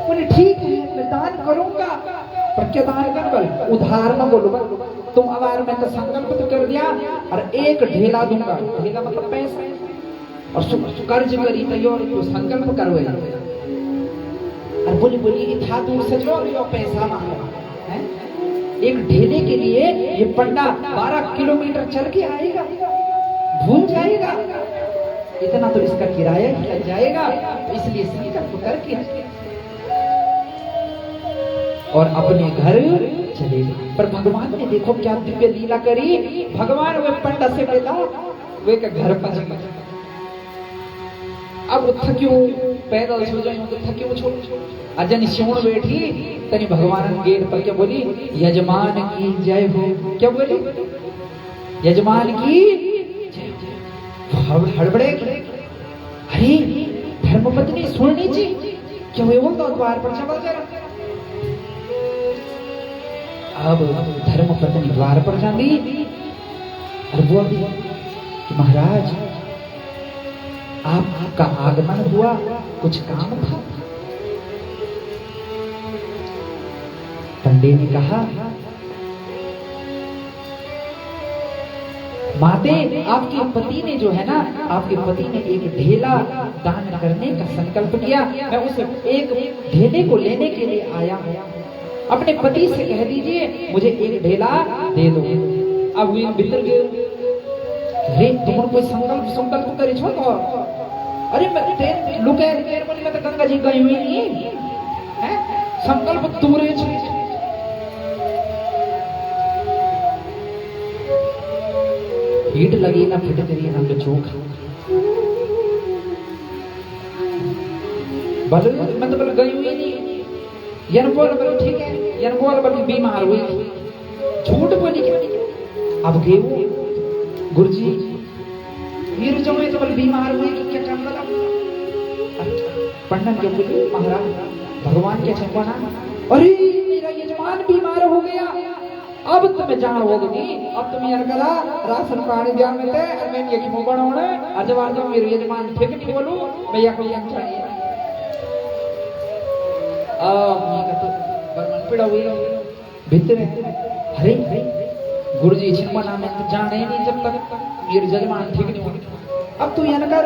बोले ठीक है दान करूंगा। पर क्या दान कर बल? उधार न बोलो बल। तुम अवार में तो संकल्प तो कर दिया और एक ढेला दूंगा। ढेला मतलब पैसा। और कर्ज करी तैयार तो संकल्प करो। और बोली बोली इतना दूर से जो पैसा मांगो है। एक ढेले के लिए ये पंडा 12 किलोमीटर चल के आएगा, भूल जाएगा। इतना तो इसका किराया ही लग जाएगा। तो इसलिए संकल्प करके और अपने घर चले गए। पर भगवान ने देखो क्या दिव्य लीला करी। भगवान वे पंडा से बेटा वे के घर पर अब थक्यूं पैदल सो जाए तो थक्यूं छोड़ अजन सोण बैठी तनी भगवान गेट पर क्या बोली, यजमान की जय हो। क्या बोली? यजमान की हड़बड़े। अरे धर्मपत्नी सुननी जी क्या हुए? बोलता द्वार पर चबल जरा। अब धर्मपत्नी द्वार पर जानी और बोली कि महाराज आपका आगमन हुआ, कुछ काम था? पंडित ने कहा माते आपके पति ने जो है ना, आपके पति ने एक ढेला दान करने का संकल्प किया। मैं उस एक ढेले को लेने के लिए आया हूं। अपने पति से कह दीजिए मुझे एक ढेला दे दो। अब वे भीतर गए। अरे तुम कोई संकल्प करे छो तो? अरे मैं लुके बोली मैं तो गंगा जी गई हुई नहीं है। संकल्प तुमरे छे। हीट लगी ना फिट करिए हम तो चोख बल मैं तो गई हुई नहीं। यन बोल बोल ठीक है, यन बोल बोल बीमार हुई। झूठ बोली क्या? अब गेहूं गुरुजी वीर जमे तो बोल बीमार हुई कि क्या काम लगा? पंडित के बोले महाराज भगवान के छपना। अरे मेरा यजमान बीमार हो गया। अब तुम्हें जान होगी नहीं। अब तुम यार कला राशन पानी दिया में थे और मैं ये क्यों बनाऊंगा? अजवार जो मेरे यजमान ठीक नहीं बोलूं भैया को यंग चाहिए। मैं तो बर्मन पिड़ा हुई भीतर। अरे गुरुजी छिपना में तो जाने ही नहीं जब तक मेरे यजमान ठीक नहीं होगा। अब तू ये न कर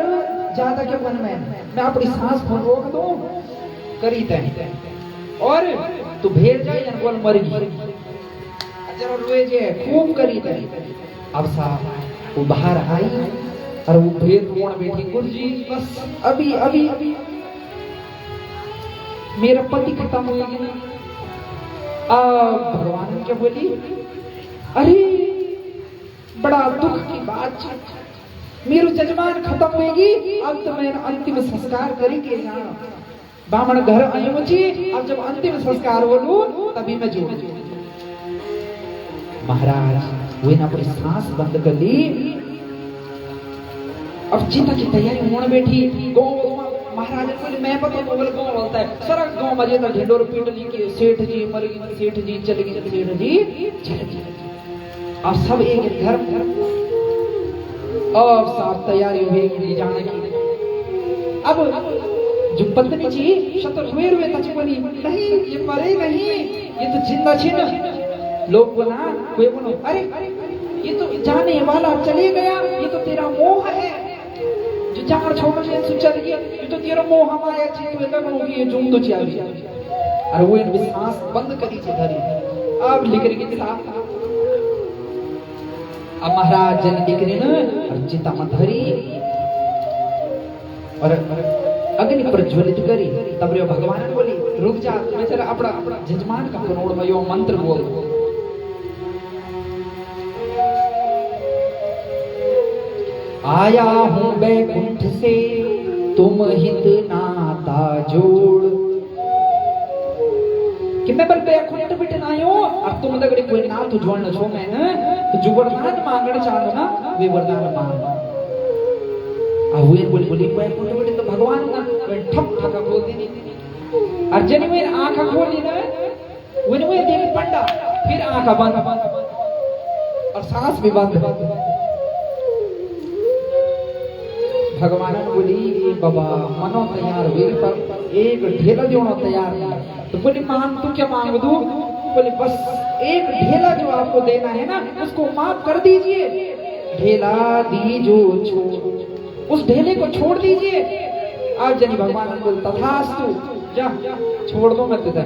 ज्यादा क्या बन मैं अपनी सांस को रोक दूं करी तय और तू भेड़ जाए या बोल मर गई जरा रोए जे खूब करी तय। अब साहब वो बाहर आई और वो भेड़ कोण बैठी। गुरुजी बस अभी अभी अभी मेरा पति खत्म हो गया। भगवान क्या बोली? अरे बड़ा दुख की बात है, मेरू जजमान खत्म होगी। अब तो मैं अंतिम संस्कार करेंगे। बामण घर आयो जी। अब जब अंतिम संस्कार बोलू तभी मैं जो महाराज वो ना अपनी सांस बंद कर ली। अब चिंता की तैयारी होने बैठी। महाराज बोले मैं पता बोल गाँव बोलता है सारा गाँव मजे तक ढिंडोर पीट ली के सेठ जी मर गई, सेठ जी चल गई, सेठ जी चल गई। अब सब एक घर अब साफ तैयारी हुई जाने की। अब जो पत्नी जी शतर हुए तक बोली नहीं ये मरे नहीं, ये तो जिंदा छिन। लोग बोला कोई बोलो अरे ये तो जाने वाला चले गया, ये तो तेरा मोह है जो जान छोड़ के चल गया। ये तो तेरा मोह माया छे तो एकदम होगी जुम तो चाहिए। और वो इन सांस बंद करी छे धरी। अब लिख रही साथ अब महाराज जन दिख न चिता में धरी और अग्नि प्रज्वलित करी। तब रे भगवान बोली रुक जा मैं जरा अपना जजमान का करोड़ में यो मंत्र बोल। आया हूं बैकुंठ से तुम हित नाता जोड़ कि मैं बल बैकुंठ बिठना आयो और तुम दगड़े कोई नाथ जोड़ना छो। मैं तो जो वरदान मांगना चाहो ना वे वरदान मांगो। अब वे बोली बैकुंठ बिठे तो भगवान ना ठप ठका बोल देनी। और जनी में आंख खोली ना वे देख पंडा फिर आंख बंद और सांस भी बंद। भगवान बोली बाबा मनो तैयार वीर पर एक ढेला देना तैयार नहीं। तो बोले मांग तू क्या मांग दूं? बोले बस एक ढेला जो आपको देना है ना उसको माफ कर दीजिए। ढेला दीजो छोड़, उस ढेले को छोड़ दीजिए। आज जनी भगवान ने बोल तथास्तु, जा छोड़ दो मैं तुझे।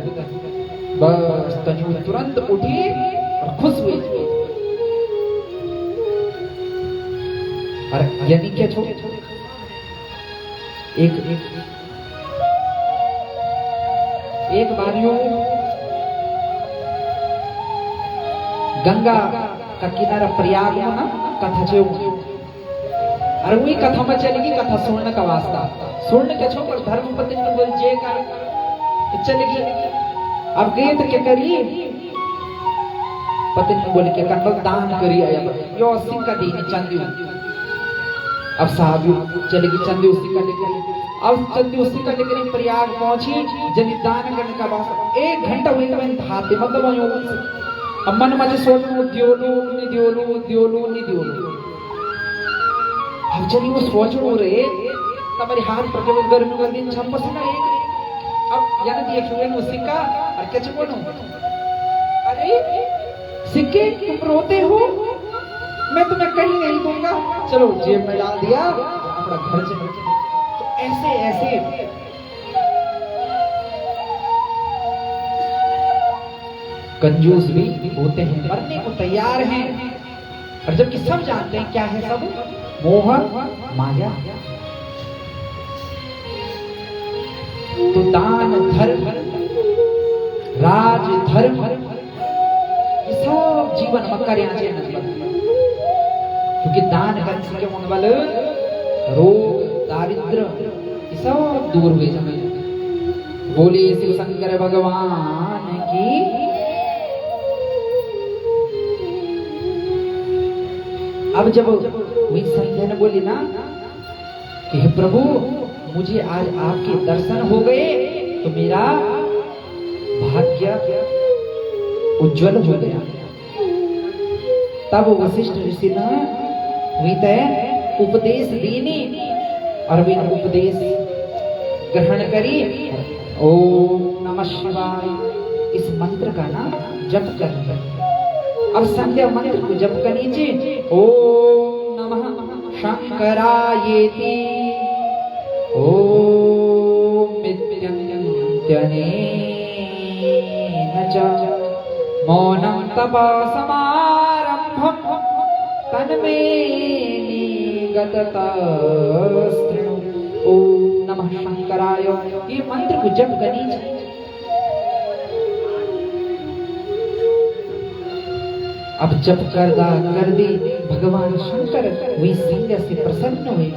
बस तनु तुरंत उठी और खुश हुई। और यानी क्या छोड़, एक बार यूं गंगा का किनारा प्रयाग में ना कथा छे, और वही कथा में चलेगी। कथा सुनने का वास्ता, सुनने के छो पर धर्म पत्नी ने बोल जे का तो चलेगी। अब गए तो क्या करिए? पत्नी ने बोले कि कंबल दान करिए, यो सिक्का देने चंदी। अब साहब चलेगी चंदी उसी का लेकर। अब चंदी उसी का लेकर प्रयाग पहुंची। जब दान करने का वास्ता 1 घंटा हुई थाते, मतलब अब मन मजे सोचू दियोलू। अब चली वो सोचू रे तुम्हारे हाथ पर जब गर्मी कर दिन छम पसीना एक। अब यानी देखिए वो सिक्का और क्या बोलूं, अरे सिक्के तुम रोते हो, मैं तुम्हें कहीं नहीं दूंगा, चलो जेब में डाल दिया अपना घर से। तो ऐसे ऐसे कंजूस भी होते हैं, मरने को तैयार हैं। और जबकि सब जानते हैं क्या है, सब मोह माया। तो दान धर्म राज धर्म ये सब जीवन में करना चाहिए, क्योंकि दान करने से होने वाले रोग दारिद्र ये सब दूर हुए। समय बोले शिव शंकर भगवान की। अब जब वही संध्या ने बोली ना कि हे प्रभु मुझे आज आपके दर्शन हो गए तो मेरा भाग्य उज्जवल हो गया। तब वशिष्ठ ऋषि ने हुई तय उपदेश देने और वे उपदेश ग्रहण करी। ओम नमः शिवाय इस मंत्र का ना जप कर। अब संध्या मंत्र को जप कर नीचे ओम नमः शंकरायेति ओम मित्यन्त्यनेन च मौनं तपासमारम्भं तन्मे निगततस्तृणु। ओम नमः शंकराय ये मंत्र को जप कर नीचे। अब जब कर दी भगवान शंकर वही संध्या से प्रसन्न हुए।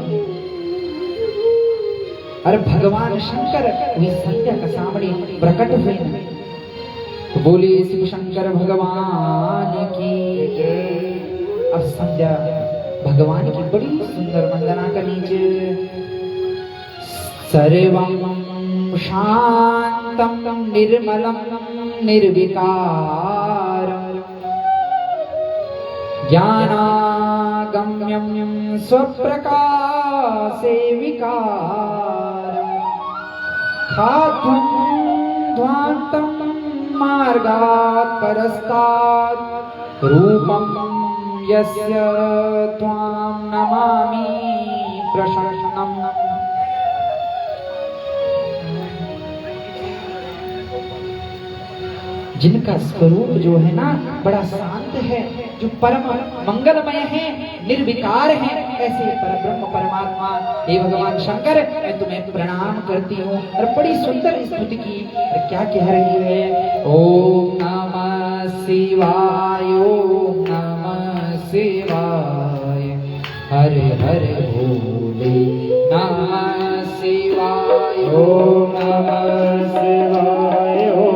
अरे भगवान शंकर वही संध्या का सामने प्रकट हुए। तो बोले शिव शंकर भगवान की। अब संध्या भगवान की बड़ी सुंदर वंदना करनी चाहिए। सर्वं शांतं निर्मलं निर्विकारं ज्ञानागम्यं स्वप्रकाशे विकारं खाद्यं ध्वान्तं मार्गात् परस्तात् रूपं यस्य त्वां नमामि प्रशन्नम्। जिनका स्वरूप जो है ना बड़ा शांत है, जो परम मंगलमय है, निर्विकार है, ऐसे परब्रह्म परमात्मा हे भगवान शंकर मैं तुम्हें प्रणाम करती हूँ। और बड़ी सुंदर स्तुति की। और क्या कह रही है? ओम नमः शिवाय ओम नमः शिवाय हरे हरे भोले नमः शिवाय ओम नमः शिवाय ओम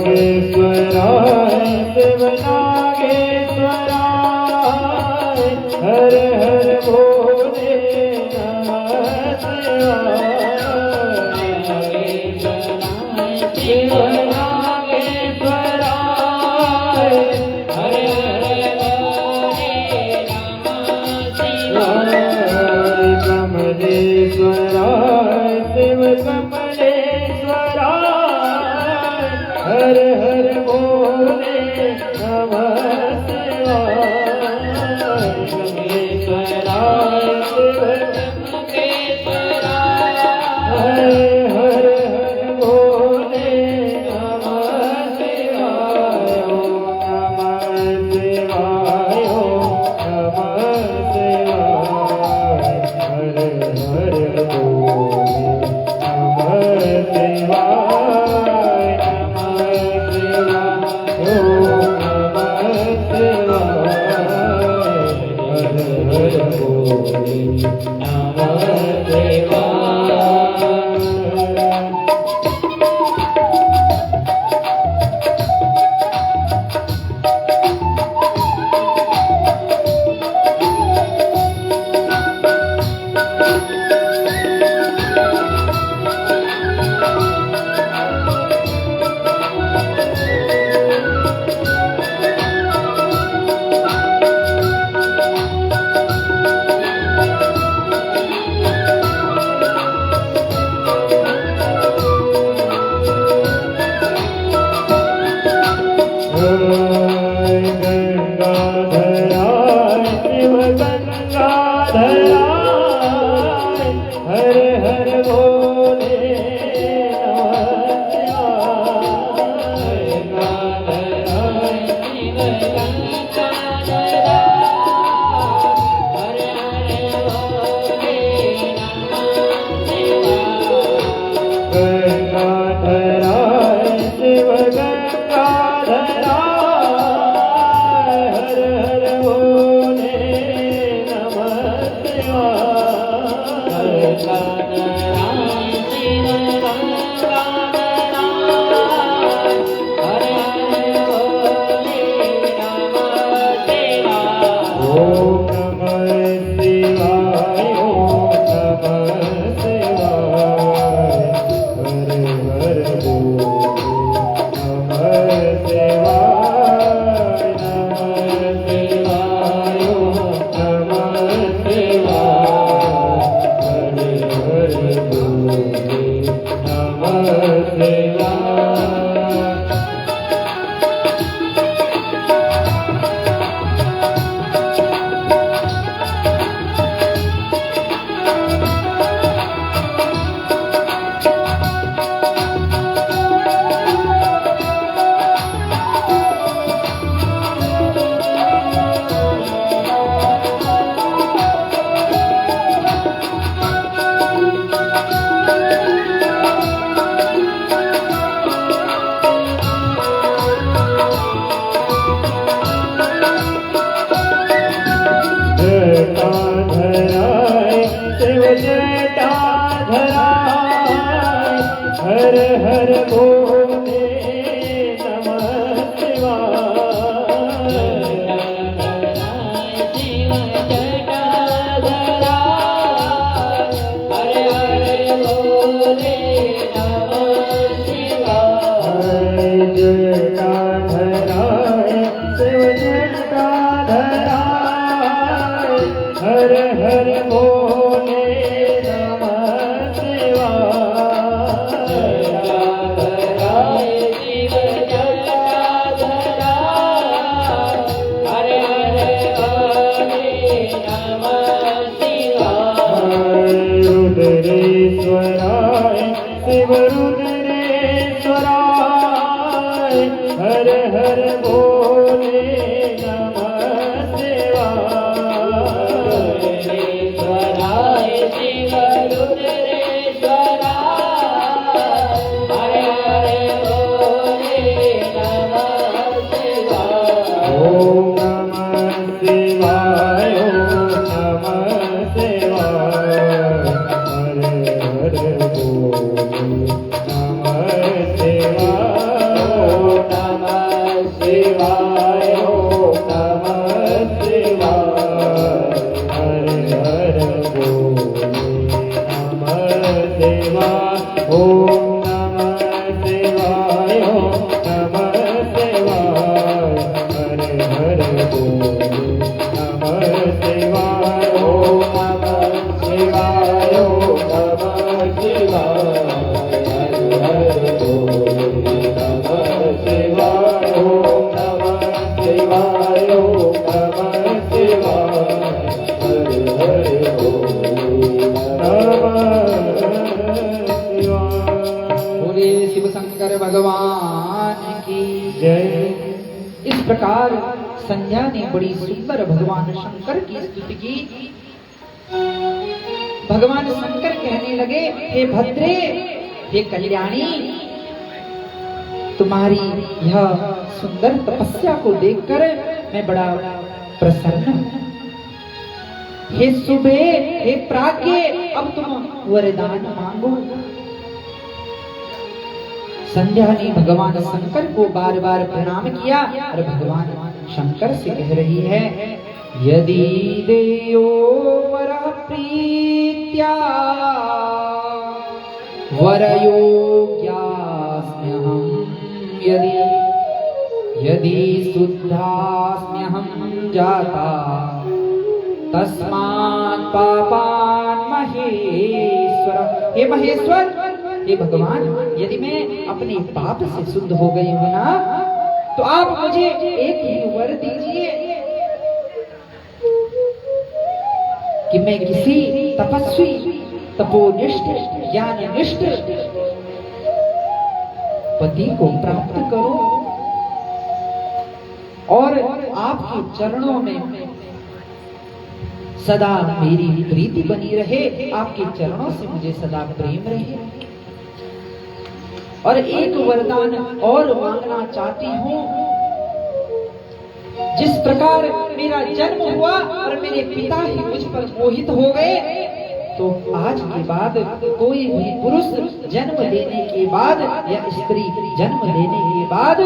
नागेश्वराय शिव नागेश्वराय हर हर भोले नमः शिवाय। कमलेश्वराय शिव कमलेश्वराय हर हर भोले नमः शिवाय। कमलेश्वराय शिव कमलेश्वराय हर हर भोले नमः शिवाय। ओम नमः शिवाय ओम नमः शिवाय हर हर भोले नमः शिवाय। नमः शिवाय ओम नमः शिवाय हर हर भोले नमः शिवाय। गंगाधराय शिव गंगाधराय हर हर भोले नमः शिवाय। गंगाधराय शिव गंगाधराय हर हर भोले नमः जटाधराय शिव जटाधराय हर हर भोले नमः शिवाय। शिव जटाधराय हर हर भोले नमः शिवाय। जटाधराय शिव जटाधराय हर हर भोले नमः शिवाय। जटाधराय शिव जटाधराय हर हर भोले नमः शिवाय। रुद्रेश्वराय शिव रुद्रेश्वराय हर हर भोले नमः शिवाय। रुद्रेश्वराय शिव रुद्रेश्वराय हर हर भोले नमः शिवाय। ओम नमः शिवाय ओम नमः शिवाय हर हर भोले नमः शिवाय। शिवाय ओम नमः शिवाय हरे हरे बोले नमः शिवाय ओम नमः शिवाय ओम नमः शिवाय हरे हरे बोले नमः शिवाय ओम नमः शिवाय ओम नमः शिवाय हरे हरे बोले नमः शिवाय ओम नमः शिवाय ओम नमः शिवाय हरे हरे बोले नमः शिवाय। बोले शिव शंकर भगवान की जय। इस प्रकार संध्या ने बड़ी सुंदर भगवान शंकर की स्तुति की। भगवान शंकर कहने लगे, हे भद्रे, हे कल्याणी, तुम्हारी यह सुंदर तपस्या को देखकर मैं बड़ा प्रसन्न हूं। हे सुबह, हे प्राज्ञ, अब तुम वरदान मांगो। संध्या ने भगवान शंकर को बार बार प्रणाम किया और भगवान शंकर से कह रही है, यदि देयो वर प्रीत्या वरयोग्यास्म्यहं, यदि शुद्धास्म्यहं जाता तस्मात् पापान् महेश्वर। हे महेश्वर, हे भगवान, यदि मैं अपने पाप से शुद्ध हो गई हूं ना, तो आप मुझे एक ही वर दीजिए कि मैं किसी तपस्वी, तपोनिष्ठ, ज्ञाननिष्ठ पति को प्राप्त करूं और आपके चरणों में सदा मेरी प्रीति बनी रहे, आपके चरणों से मुझे सदा प्रेम रहे। और एक वरदान और मांगना चाहती हूँ। जिस प्रकार मेरा जन्म हुआ और मेरे पिता ही मुझ पर मोहित हो गए, तो आज के बाद कोई भी पुरुष जन्म लेने के बाद या स्त्री जन्म लेने के बाद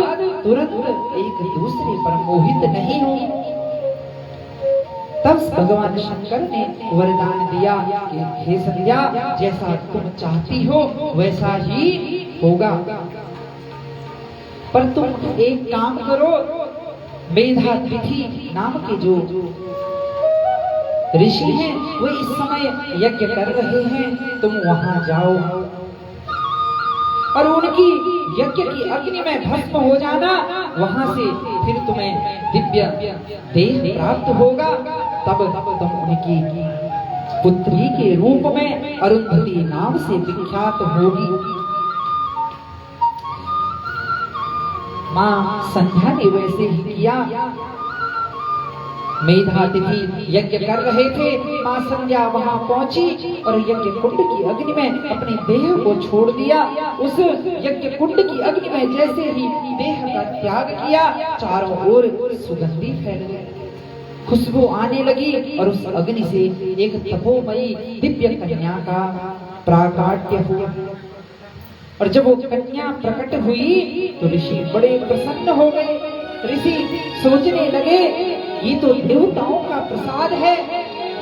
तुरंत एक दूसरे पर मोहित नहीं हो। तब भगवान शंकर ने वरदान दिया कि हे संध्या, जैसा तुम चाहती हो वैसा ही होगा, पर तुम एक काम करो, मेधातिथि नाम के जो ऋषि हैं वो इस समय यज्ञ कर रहे हैं, तुम वहां जाओ और उनकी यज्ञ की अग्नि में भस्म हो जाना। वहां से फिर तुम्हें दिव्य देह प्राप्त होगा, तब तुम उनकी पुत्री के रूप में अरुंधति नाम से विख्यात होगी। मां संध्या ने वैसे ही किया। मेधातिथि यज्ञ कर रहे थे, मां संध्या वहां पहुंची और यज्ञ कुंड की अग्नि में अपने देह को छोड़ दिया। उस यज्ञ कुंड की अग्नि में जैसे ही देह का त्याग किया, चारों ओर सुगंधी फैल गई, खुशबू आने लगी और उस अग्नि से एक तपोमयी दिव्य कन्या का प्राकट्य हुआ। और जब वो कन्या प्रकट हुई तो ऋषि बड़े प्रसन्न हो गए। ऋषि सोचने लगे, ये तो देवताओं का प्रसाद है,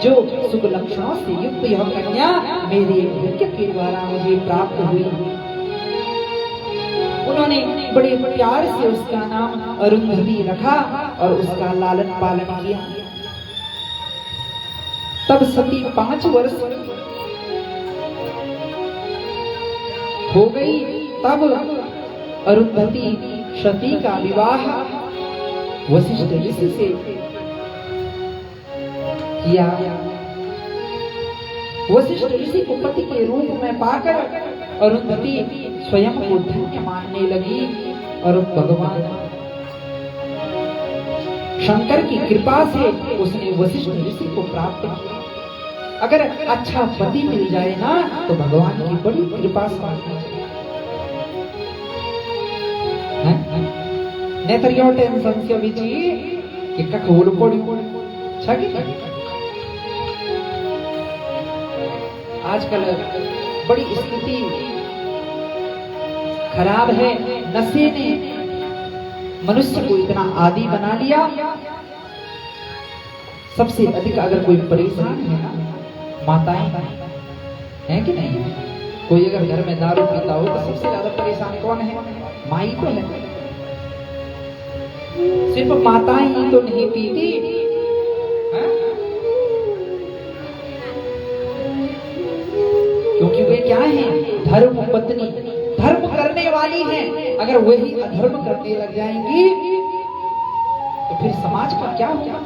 जो शुभ लक्षणों से युक्त यह कन्या मेरे यज्ञ के द्वारा मुझे प्राप्त हुई। उन्होंने बड़े प्यार से उसका नाम अरुंधति रखा और उसका लालन पालन किया। तब सती 5 वर्ष हो गई। तब अरुंधति सती का विवाह वशिष्ठ ऋषि से किया। वशिष्ठ ऋषि को पति के रूप में पाकर अरुंधति स्वयं को धन्य मानने लगी और भगवान शंकर की कृपा से उसने वशिष्ठ ऋषि को प्राप्त किया। अगर अच्छा पति मिल जाए ना तो भगवान की बड़ी कृपा से नेतरियों टेंशन से बिची कि कखोल पड़ी छगी। आजकल बड़ी स्थिति खराब है। नशे ने मनुष्य को इतना आदी बना लिया। सबसे अधिक अगर कोई परेशान है ना, माताएं हैं कि नहीं? कोई अगर घर में दारू पीता हो तो सबसे ज्यादा परेशान कौन है? माई तो है। सिर्फ माताएं ही तो नहीं पीती है? क्योंकि वे क्या है? धर्म पत्नी, धर्म करने वाली हैं। अगर वही अधर्म करने लग जाएंगी तो फिर समाज का क्या होगा?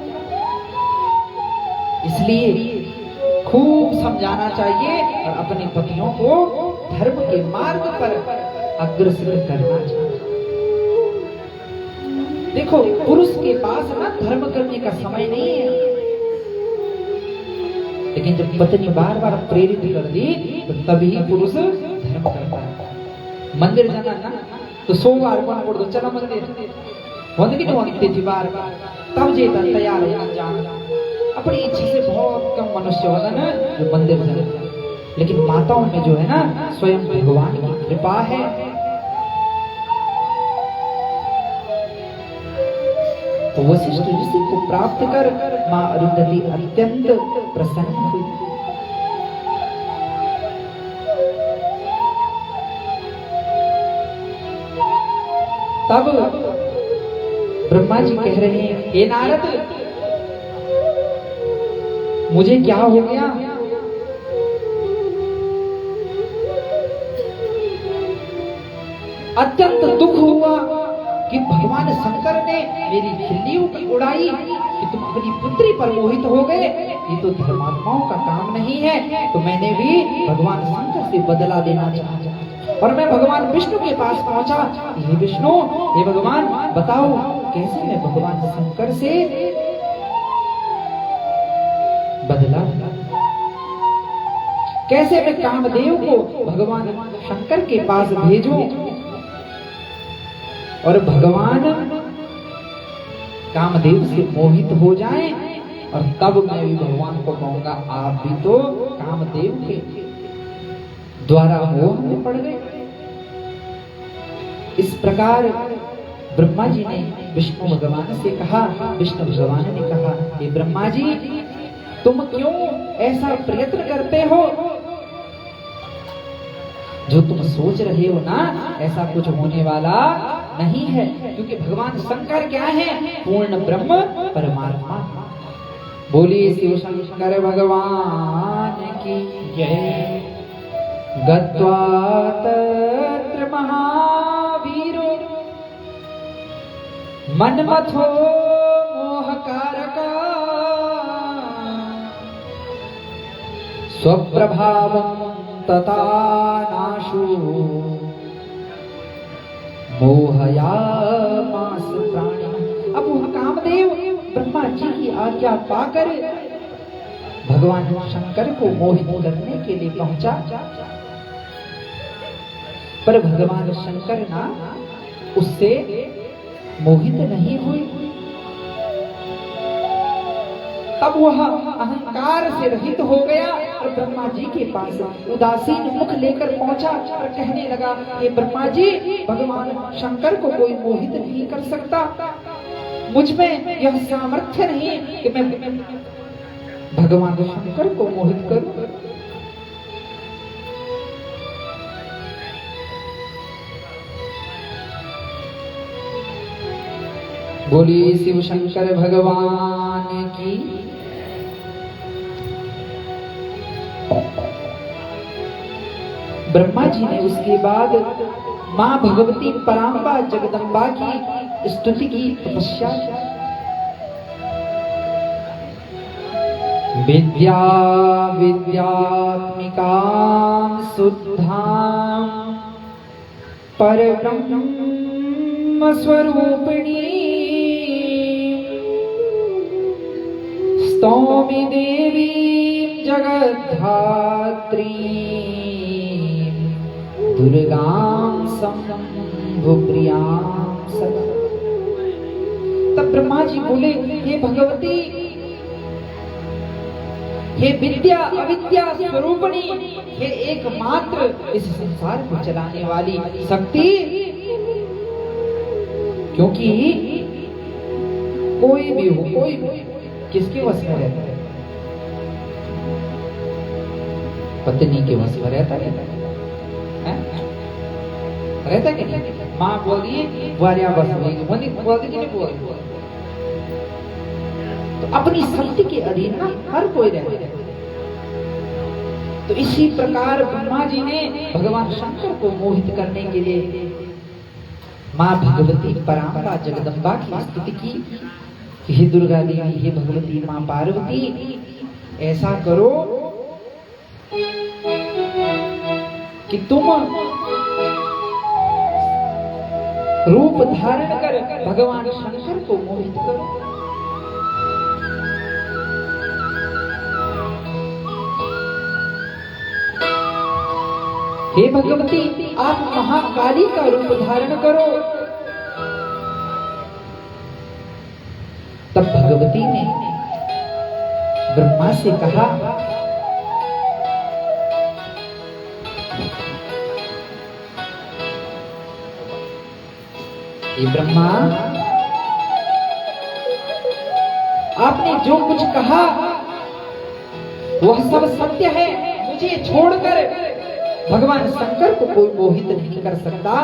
इसलिए खूब समझाना चाहिए और अपने पतियों को धर्म के मार्ग पर अग्रसर करना चाहिए। देखो, पुरुष के पास ना धर्म करने का समय नहीं है, लेकिन जब पत्नी बार बार प्रेरित कर दी तो तभी पुरुष धर्म करता है। मंदिर जाना ना तो 100 बार बोल दो चला मंदिर होती थी बार बार, तब जेता तैयार होना जाना। अपनी इच्छा से बहुत कम मनुष्य होगा ना जो मंदिर जाता है, लेकिन माताओं में जो है ना स्वयं भगवान की कृपा है। तो वशिष्ठ ऋषि को प्राप्त कर मां अरुंधति अत्यंत प्रसन्न हुई। तब ब्रह्मा जी कह रहे हैं, हे नारद, मुझे क्या हो गया? अत्यंत दुख हुआ कि भगवान शंकर ने मेरी खिल्ली उड़ाई कि तुम अपनी पुत्री पर मोहित हो गए। ये तो धर्मात्माओं का काम नहीं है। तो मैंने भी भगवान शंकर से बदला लेना चाहा और मैं भगवान विष्णु के पास पहुंचा। हे विष्णु, हे भगवान, बताओ कैसे मैं भगवान शंकर से बदला, कैसे मैं कामदेव को भगवान शंकर के पास भेजूं और भगवान कामदेव से मोहित हो जाएं, और तब मैं भी भगवान को कहूंगा आप भी तो कामदेव के द्वारा मोह में पड़ गए। इस प्रकार ब्रह्मा जी ने विष्णु भगवान से कहा। विष्णु भगवान ने कहा, हे ब्रह्मा जी, तुम क्यों ऐसा प्रयत्न करते हो? जो तुम सोच रहे हो ना, ऐसा कुछ होने वाला नहीं है, क्योंकि भगवान शंकर क्या है? पूर्ण ब्रह्म परमात्मा। बोलिए शिव शंकर भगवान की जय। गत्वा तत्र महावीरो मन्मथो मोहकारका स्वप्रभावं तथा नाशु मोहयामास प्राणी। अब वह कामदेव ब्रह्मा जी की आज्ञा पाकर भगवान शंकर को मोहित करने के लिए पहुंचा, पर भगवान शंकर ना उससे मोहित नहीं हुए। तब वह अहंकार से रहित हो गया और ब्रह्मा जी के पास उदासीन मुख लेकर पहुंचा और कहने लगा, हे ब्रह्मा जी, भगवान शंकर को कोई मोहित नहीं कर सकता। मुझ में यह सामर्थ्य नहीं कि मैं भगवान शंकर को मोहित करूं। बोलिए शिव शंकर भगवान की। ब्रह्मा जी ने उसके बाद मां भगवती परांबा जगदम्बा की स्तुति की, तपस्या की। विद्या विद्यात्मिकां शुद्धां परब्रह्म स्वरूपिणी स्तौमि देवी जगद्धात्री दुर्गां शंभुप्रियां सदा। तब ब्रह्मा जी बोले, हे भगवती, हे विद्या अविद्या स्वरूपिणी, हे एकमात्र इस संसार को चलाने वाली शक्ति, क्योंकि कोई भी हो, कोई भी किसके वश में रहता है? पत्नी के वश में रहता है? रहता कि नहीं? माँ बोलिए वार्या बस बोलती कि नहीं बोलती? तो अपनी शक्ति के अधीन ना हर कोई रहता है। तो इसी प्रकार ब्रह्मा जी ने भगवान शंकर को मोहित करने के लिए माँ भगवती परांबा जगदम्बा की स्तुति की। हे दुर्गा देवी, हे भगवती माँ पार्वती, ऐसा करो कि तुम रूप धारण कर भगवान शंकर को मोहित करो। हे भगवती, आप महाकाली का रूप धारण करो। तब भगवती ने ब्रह्मा से कहा, हे ब्रह्मा, आपने जो कुछ कहा वह सब सत्य है। मुझे छोड़कर भगवान शंकर को कोई मोहित नहीं कर सकता।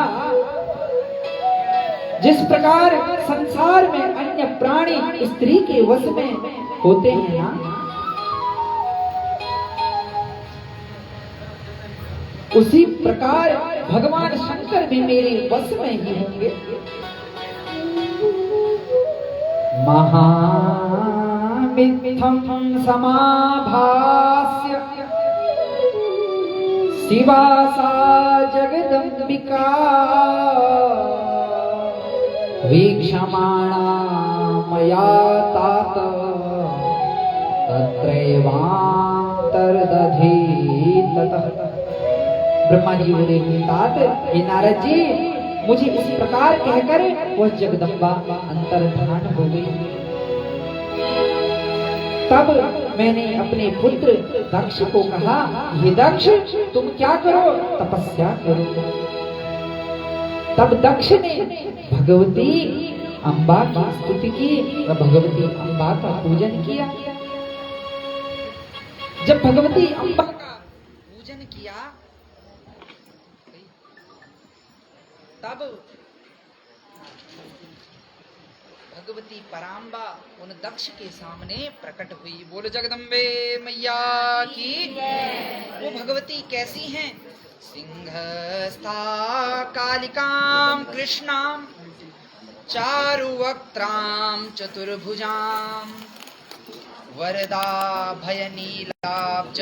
जिस प्रकार संसार में अन्य प्राणी स्त्री के वश में होते हैं ना, उसी प्रकार भगवान शंकर भी मेरे वश में ही होंगे। महामिथ्यं समाभास्य शिवा सा जगदम्बिका वीक्षमाणा मया तात तत्रैवान्तर्दधि ततः। ब्रह्मा जी बोले, तात हे नारद जी, मुझे इस प्रकार कहकर वह जगदम्बा अंतर्धान हो गई। तब मैंने अपने पुत्र दक्ष को कहा, ये दक्ष, तुम क्या करो? तपस्या करो। तब दक्ष ने भगवती अम्बा की स्तुति की और भगवती अम्बा का पूजन किया। जब भगवती अम्बा का पूजन किया, तब भगवती परांबा उन दक्ष के सामने प्रकट हुई। बोलो जगदम्बे मैया की। वो भगवती कैसी हैं? सिंहस्था कालिकां कृष्णां चारुवक्त्रां चतुर्भुजां वरदा भयनीलाब्ज